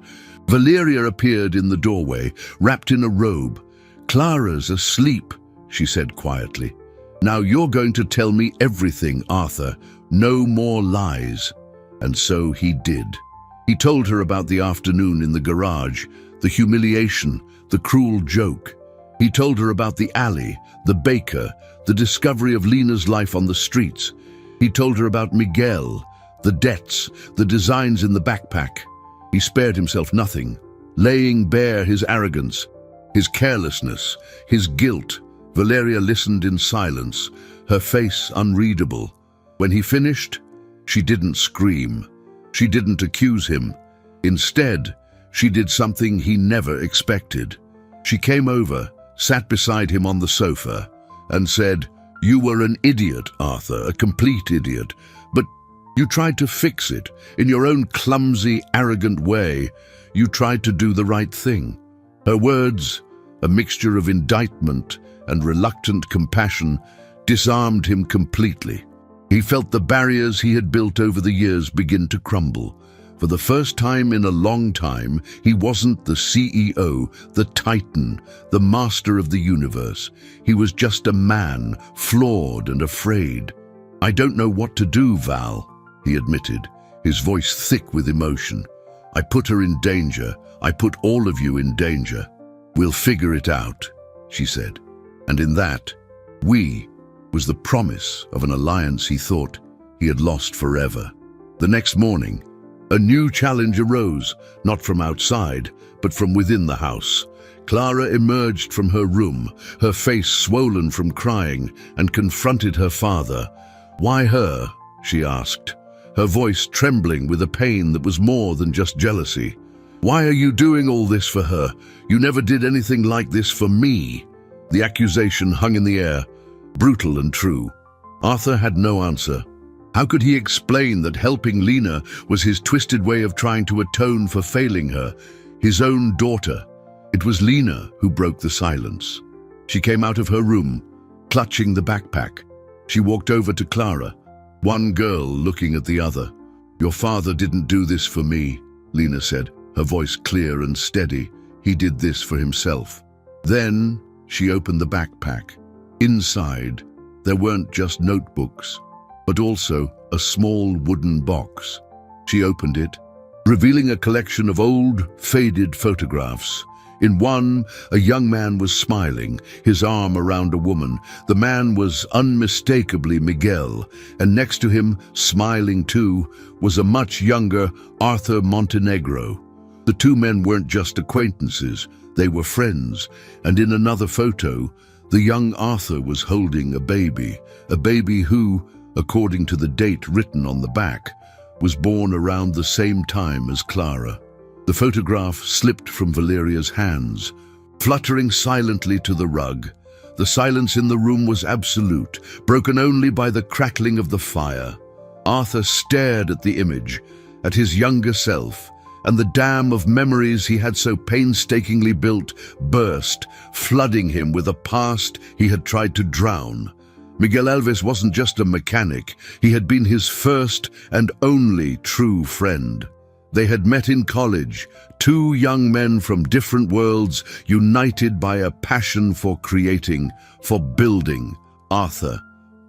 Valeria appeared in the doorway, wrapped in a robe. "Clara's asleep," she said quietly. "Now you're going to tell me everything, Arthur. No more lies." And so he did. He told her about the afternoon in the garage, the humiliation, the cruel joke. He told her about the alley, the baker, the discovery of Lena's life on the streets. He told her about Miguel, the debts, the designs in the backpack. He spared himself nothing, laying bare his arrogance, his carelessness, his guilt. Valeria listened in silence, her face unreadable. When he finished, she didn't scream. She didn't accuse him. Instead, she did something he never expected. She came over, sat beside him on the sofa, and said, "You were an idiot, Arthur, a complete idiot, but you tried to fix it. In your own clumsy, arrogant way, you tried to do the right thing." Her words, a mixture of indictment and reluctant compassion, disarmed him completely. He felt the barriers he had built over the years begin to crumble. For the first time in a long time, he wasn't the CEO, the titan, the master of the universe. He was just a man, flawed and afraid. "I don't know what to do, Val," he admitted, his voice thick with emotion. "I put her in danger. I put all of you in danger. We'll figure it out," she said. And in that, "we" was the promise of an alliance he thought he had lost forever. The next morning, a new challenge arose, not from outside, but from within the house. Clara emerged from her room, her face swollen from crying, and confronted her father. "Why her?" she asked, her voice trembling with a pain that was more than just jealousy. "Why are you doing all this for her? You never did anything like this for me." The accusation hung in the air, brutal and true. Arthur had no answer. How could he explain that helping Lena was his twisted way of trying to atone for failing her, his own daughter? It was Lena who broke the silence. She came out of her room, clutching the backpack. She walked over to Clara, one girl looking at the other. "Your father didn't do this for me," Lena said, her voice clear and steady. "He did this for himself." Then she opened the backpack. Inside, there weren't just notebooks, but also a small wooden box. She opened it, revealing a collection of old, faded photographs. In one, a young man was smiling, his arm around a woman. The man was unmistakably Miguel, and next to him, smiling too, was a much younger Arthur Montenegro. The two men weren't just acquaintances, they were friends, and in another photo, the young Arthur was holding a baby who, according to the date written on the back, was born around the same time as Clara. The photograph slipped from Valeria's hands, fluttering silently to the rug. The silence in the room was absolute, broken only by the crackling of the fire. Arthur stared at the image, at his younger self, and the dam of memories he had so painstakingly built burst, flooding him with a past he had tried to drown. Miguel Alves wasn't just a mechanic, he had been his first and only true friend. They had met in college, two young men from different worlds, united by a passion for creating, for building. Arthur,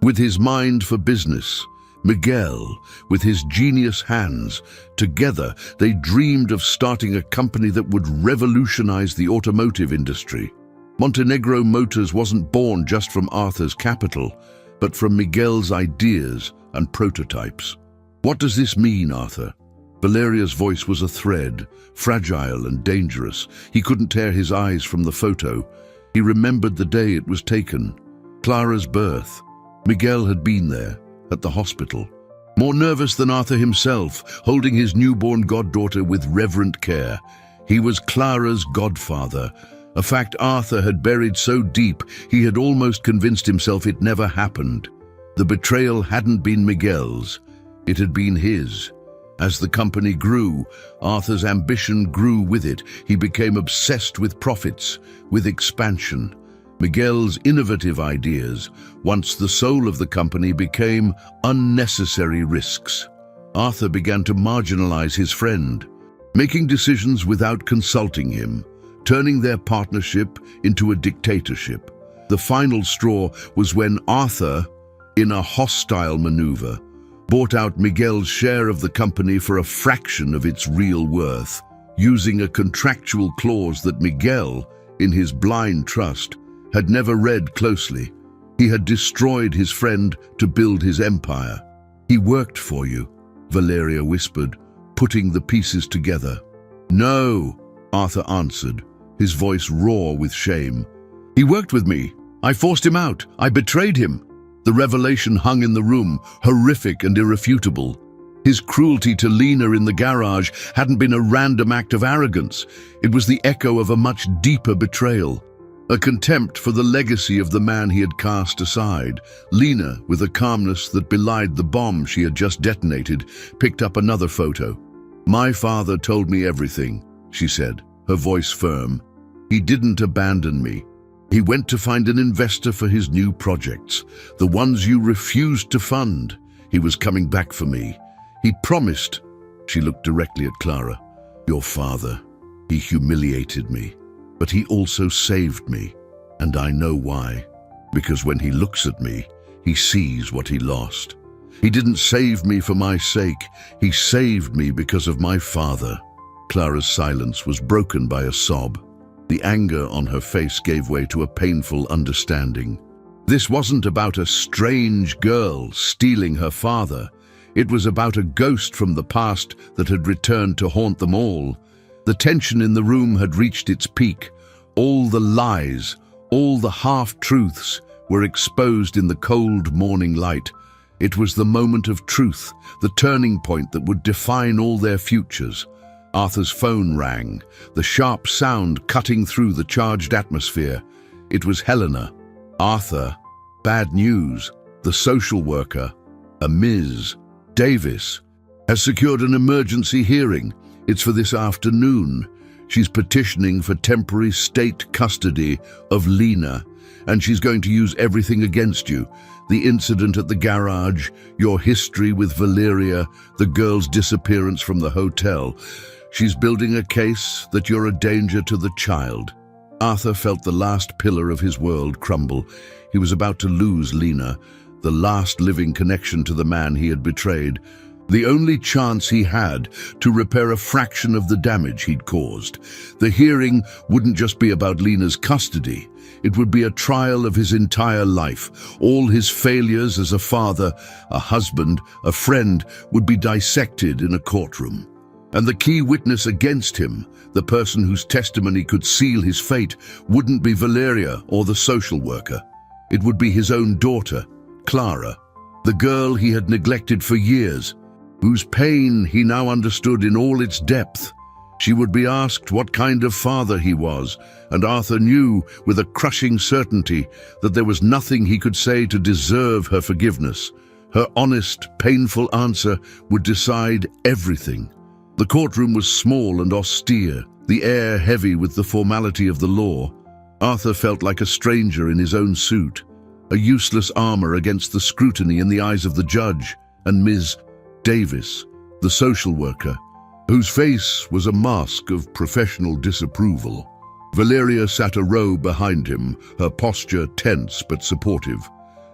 with his mind for business, Miguel, with his genius hands. Together, they dreamed of starting a company that would revolutionize the automotive industry. Montenegro Motors wasn't born just from Arthur's capital, but from Miguel's ideas and prototypes. "What does this mean, Arthur?" Valeria's voice was a thread, fragile and dangerous. He couldn't tear his eyes from the photo. He remembered the day it was taken. Clara's birth. Miguel had been there, at the hospital. More nervous than Arthur himself, holding his newborn goddaughter with reverent care. He was Clara's godfather, a fact Arthur had buried so deep he had almost convinced himself it never happened. The betrayal hadn't been Miguel's, it had been his. As the company grew, Arthur's ambition grew with it. He became obsessed with profits, with expansion. Miguel's innovative ideas, once the soul of the company, became unnecessary risks. Arthur began to marginalize his friend, making decisions without consulting him, turning their partnership into a dictatorship. The final straw was when Arthur, in a hostile maneuver, bought out Miguel's share of the company for a fraction of its real worth, using a contractual clause that Miguel, in his blind trust, had never read closely. He had destroyed his friend to build his empire. "He worked for you," Valeria whispered, putting the pieces together. "No," Arthur answered, his voice raw with shame. "He worked with me. I forced him out. I betrayed him." The revelation hung in the room, horrific and irrefutable. His cruelty to Lena in the garage hadn't been a random act of arrogance. It was the echo of a much deeper betrayal. a contempt for the legacy of the man he had cast aside. Lena, with a calmness that belied the bomb she had just detonated, picked up another photo. "My father told me everything," she said, her voice firm. "He didn't abandon me. He went to find an investor for his new projects, the ones you refused to fund. He was coming back for me. He promised." She looked directly at Clara. "Your father, he humiliated me, but he also saved me, and I know why. Because when he looks at me, he sees what he lost. He didn't save me for my sake. He saved me because of my father." Clara's silence was broken by a sob. The anger on her face gave way to a painful understanding. This wasn't about a strange girl stealing her father. It was about a ghost from the past that had returned to haunt them all. The tension in the room had reached its peak. All the lies, all the half-truths were exposed in the cold morning light. It was the moment of truth, the turning point that would define all their futures. Arthur's phone rang, the sharp sound cutting through the charged atmosphere. It was Helena. "Arthur, bad news. The social worker, a Ms. Davis, has secured an emergency hearing. It's for this afternoon. She's petitioning for temporary state custody of Lena, and she's going to use everything against you. The incident at the garage, your history with Valeria, the girl's disappearance from the hotel. She's building a case that you're a danger to the child." Arthur felt the last pillar of his world crumble. He was about to lose Lena, the last living connection to the man he had betrayed. The only chance he had to repair a fraction of the damage he'd caused. The hearing wouldn't just be about Lena's custody. It would be a trial of his entire life. All his failures as a father, a husband, a friend would be dissected in a courtroom. And the key witness against him, the person whose testimony could seal his fate, wouldn't be Valeria or the social worker. It would be his own daughter, Clara, the girl he had neglected for years, whose pain he now understood in all its depth. She would be asked what kind of father he was, and Arthur knew with a crushing certainty that there was nothing he could say to deserve her forgiveness. Her honest, painful answer would decide everything. The courtroom was small and austere, the air heavy with the formality of the law. Arthur felt like a stranger in his own suit, a useless armor against the scrutiny in the eyes of the judge and Ms. Davis, the social worker, whose face was a mask of professional disapproval. Valeria sat a row behind him, her posture tense but supportive.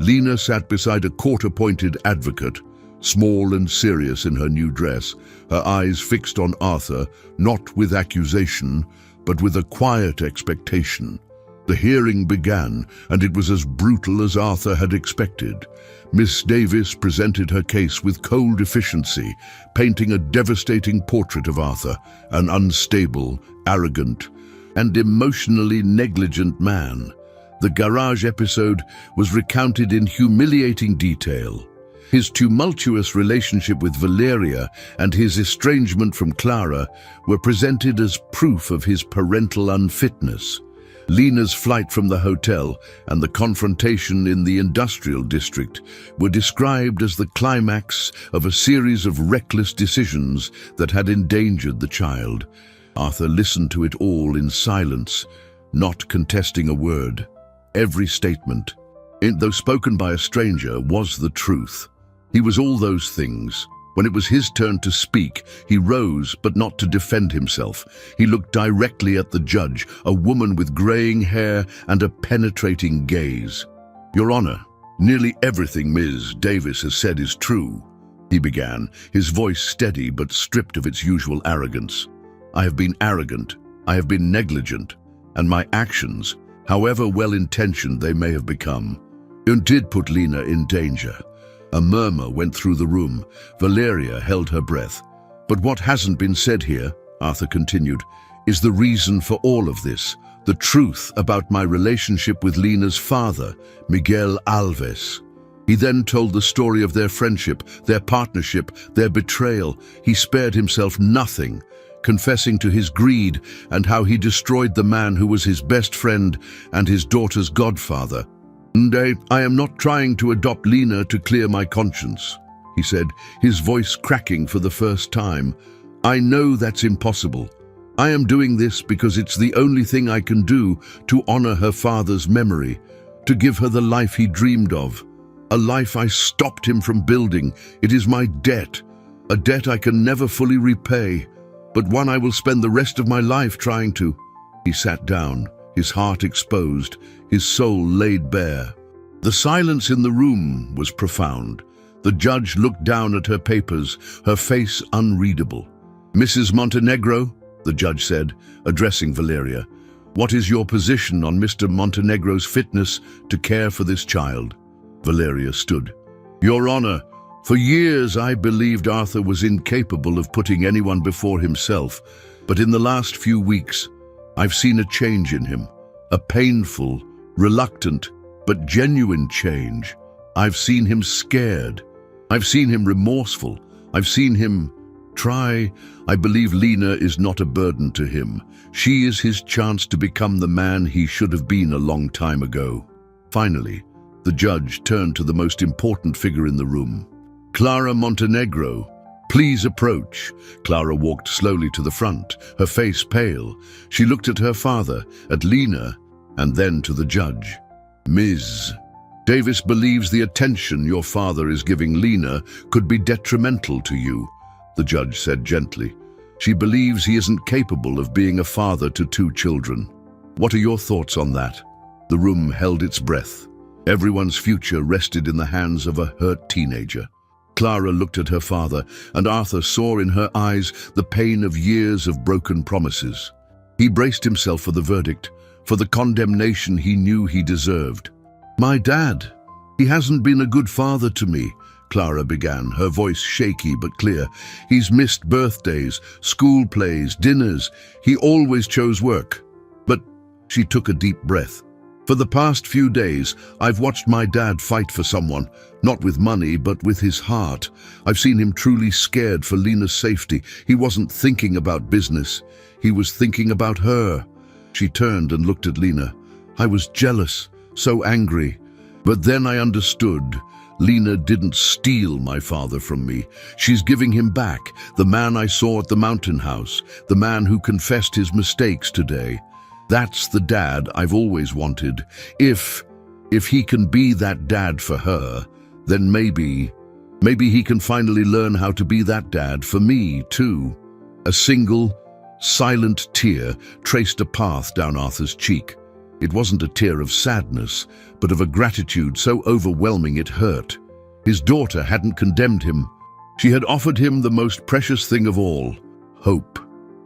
Lena sat beside a court-appointed advocate, small and serious in her new dress, her eyes fixed on Arthur, not with accusation, but with a quiet expectation. The hearing began, and it was as brutal as Arthur had expected. Miss Davis presented her case with cold efficiency, painting a devastating portrait of Arthur, an unstable, arrogant, and emotionally negligent man. The garage episode was recounted in humiliating detail. His tumultuous relationship with Valeria and his estrangement from Clara were presented as proof of his parental unfitness. Lena's flight from the hotel and the confrontation in the industrial district were described as the climax of a series of reckless decisions that had endangered the child. Arthur listened to it all in silence, not contesting a word. Every statement, though spoken by a stranger, was the truth. He was all those things. When it was his turn to speak, he rose, but not to defend himself. He looked directly at the judge, a woman with graying hair and a penetrating gaze. "Your Honor, nearly everything Ms. Davis has said is true," he began, his voice steady but stripped of its usual arrogance. "I have been arrogant, I have been negligent, and my actions, however well-intentioned they may have become, did put Lena in danger." A murmur went through the room. Valeria held her breath. "But what hasn't been said here," Arthur continued, "is the reason for all of this, the truth about my relationship with Lena's father, Miguel Alves." He then told the story of their friendship, their partnership, their betrayal. He spared himself nothing. confessing to his greed and how he destroyed the man who was his best friend and his daughter's godfather. "And I am not trying to adopt Lena to clear my conscience," he said, his voice cracking for the first time. "I know that's impossible. I am doing this because it's the only thing I can do to honor her father's memory, to give her the life he dreamed of. A life I stopped him from building. It is my debt, a debt I can never fully repay, but one I will spend the rest of my life trying to." He sat down, his heart exposed, his soul laid bare. The silence in the room was profound. The judge looked down at her papers, her face unreadable. "Mrs. Montenegro," the judge said, addressing Valeria, "what is your position on Mr. Montenegro's fitness to care for this child?" Valeria stood. "Your Honor, for years I believed Arthur was incapable of putting anyone before himself, but in the last few weeks, I've seen a change in him, a painful, reluctant, but genuine change. I've seen him scared. I've seen him remorseful. I've seen him try. I believe Lena is not a burden to him. She is his chance to become the man he should have been a long time ago." Finally, the judge turned to the most important figure in the room. "Clara Montenegro, please approach." Clara walked slowly to the front, her face pale. She looked at her father, at Lena, and then to the judge. "Ms. Davis believes the attention your father is giving Lena could be detrimental to you," the judge said gently. "She believes he isn't capable of being a father to 2 children. What are your thoughts on that?" The room held its breath. Everyone's future rested in the hands of a hurt teenager. Clara looked at her father, and Arthur saw in her eyes the pain of years of broken promises. He braced himself for the verdict, for the condemnation he knew he deserved. "My dad, he hasn't been a good father to me," Clara began, her voice shaky but clear. "He's missed birthdays, school plays, dinners. He always chose work." But she took a deep breath. "For the past few days, I've watched my dad fight for someone, not with money, but with his heart. I've seen him truly scared for Lena's safety. He wasn't thinking about business. He was thinking about her." She turned and looked at Lena. "I was jealous, so angry. But then I understood. Lena didn't steal my father from me. She's giving him back, the man I saw at the mountain house, the man who confessed his mistakes today. That's the dad I've always wanted. If he can be that dad for her, then maybe he can finally learn how to be that dad for me too." A single, silent tear traced a path down Arthur's cheek. It wasn't a tear of sadness, but of a gratitude so overwhelming it hurt. His daughter hadn't condemned him. She had offered him the most precious thing of all, hope.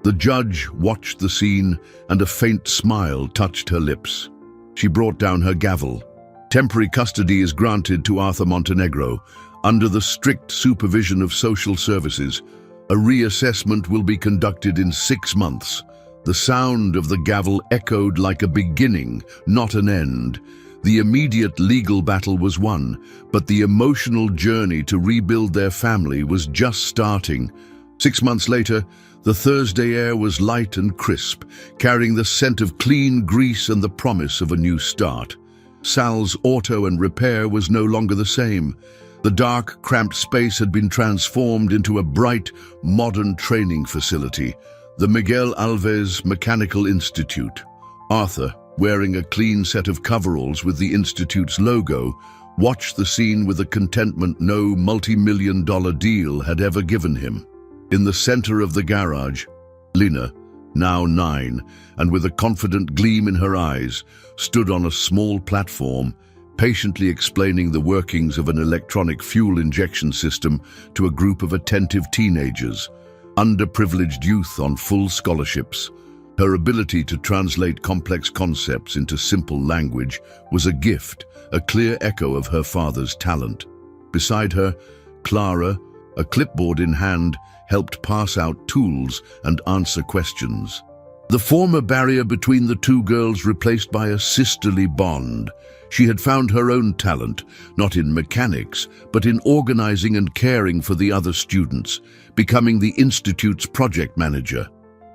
The judge watched the scene, and a faint smile touched her lips. She brought down her gavel. "Temporary custody is granted to Arthur Montenegro, under the strict supervision of social services. A reassessment will be conducted in 6 months. The sound of the gavel echoed like a beginning, not an end. The immediate legal battle was won, but the emotional journey to rebuild their family was just starting. 6 months later, the Thursday air was light and crisp, carrying the scent of clean grease and the promise of a new start. Sal's auto and repair was no longer the same. The dark, cramped space had been transformed into a bright, modern training facility, the Miguel Alves Mechanical Institute. Arthur, wearing a clean set of coveralls with the institute's logo, watched the scene with a contentment no multi-million-dollar deal had ever given him. In the center of the garage, Lena, now 9, and with a confident gleam in her eyes, stood on a small platform, patiently explaining the workings of an electronic fuel injection system to a group of attentive teenagers, underprivileged youth on full scholarships. Her ability to translate complex concepts into simple language was a gift, a clear echo of her father's talent. Beside her, Clara, a clipboard in hand, helped pass out tools and answer questions. The former barrier between the two girls replaced by a sisterly bond. She had found her own talent, not in mechanics, but in organizing and caring for the other students, becoming the institute's project manager.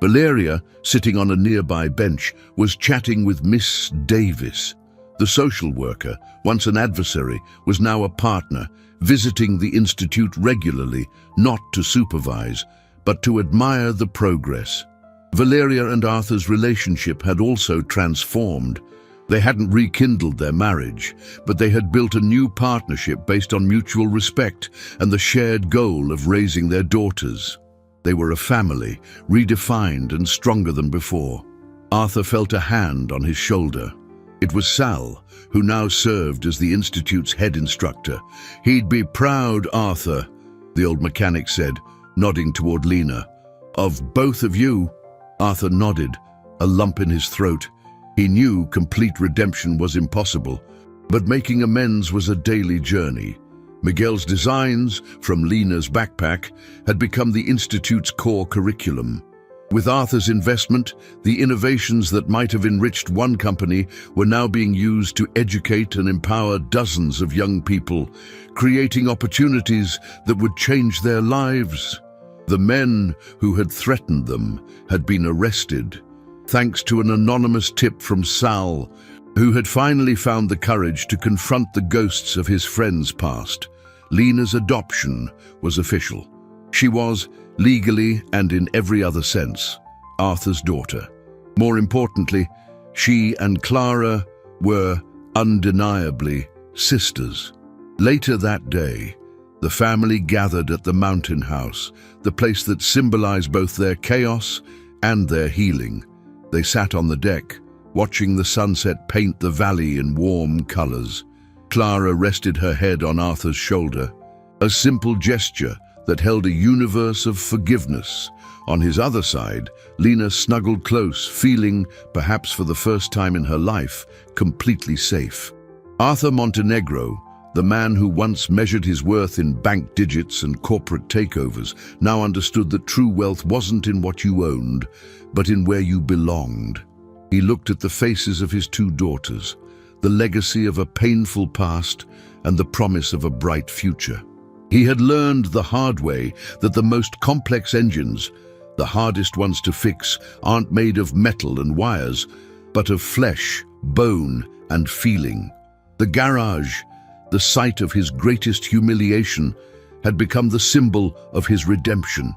Valeria, sitting on a nearby bench, was chatting with Miss Davis. The social worker, once an adversary, was now a partner, visiting the institute regularly, not to supervise, but to admire the progress. Valeria and Arthur's relationship had also transformed. They hadn't rekindled their marriage, but they had built a new partnership based on mutual respect and the shared goal of raising their daughters. They were a family, redefined and stronger than before. Arthur felt a hand on his shoulder. It was Sal, who now served as the institute's head instructor. "He'd be proud, Arthur," the old mechanic said, nodding toward Lena. "Of both of you." Arthur nodded, a lump in his throat. He knew complete redemption was impossible, but making amends was a daily journey. Miguel's designs, from Lena's backpack, had become the institute's core curriculum. With Arthur's investment, the innovations that might have enriched one company were now being used to educate and empower dozens of young people, creating opportunities that would change their lives. The men who had threatened them had been arrested, thanks to an anonymous tip from Sal, who had finally found the courage to confront the ghosts of his friends' past. Lena's adoption was official. She was, legally and in every other sense, Arthur's daughter. More importantly, she and Clara were undeniably sisters. Later that day, the family gathered at the mountain house, the place that symbolized both their chaos and their healing. They sat on the deck, watching the sunset paint the valley in warm colors. Clara rested her head on Arthur's shoulder, a simple gesture that held a universe of forgiveness. On his other side, Lena snuggled close, feeling, perhaps for the first time in her life, completely safe. Arthur Montenegro, the man who once measured his worth in bank digits and corporate takeovers, now understood that true wealth wasn't in what you owned, but in where you belonged. He looked at the faces of his two daughters, the legacy of a painful past and the promise of a bright future. He had learned the hard way that the most complex engines, the hardest ones to fix, aren't made of metal and wires, but of flesh, bone, and feeling. The garage, the site of his greatest humiliation, had become the symbol of his redemption.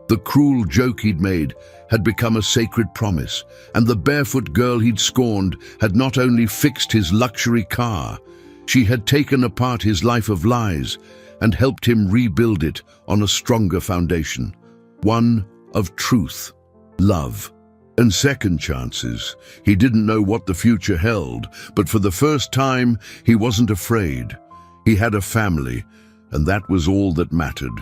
The cruel joke he'd made had become a sacred promise, and the barefoot girl he'd scorned had not only fixed his luxury car, she had taken apart his life of lies and helped him rebuild it on a stronger foundation, one of truth, love, and second chances. He didn't know what the future held, but for the first time, he wasn't afraid. He had a family, and that was all that mattered.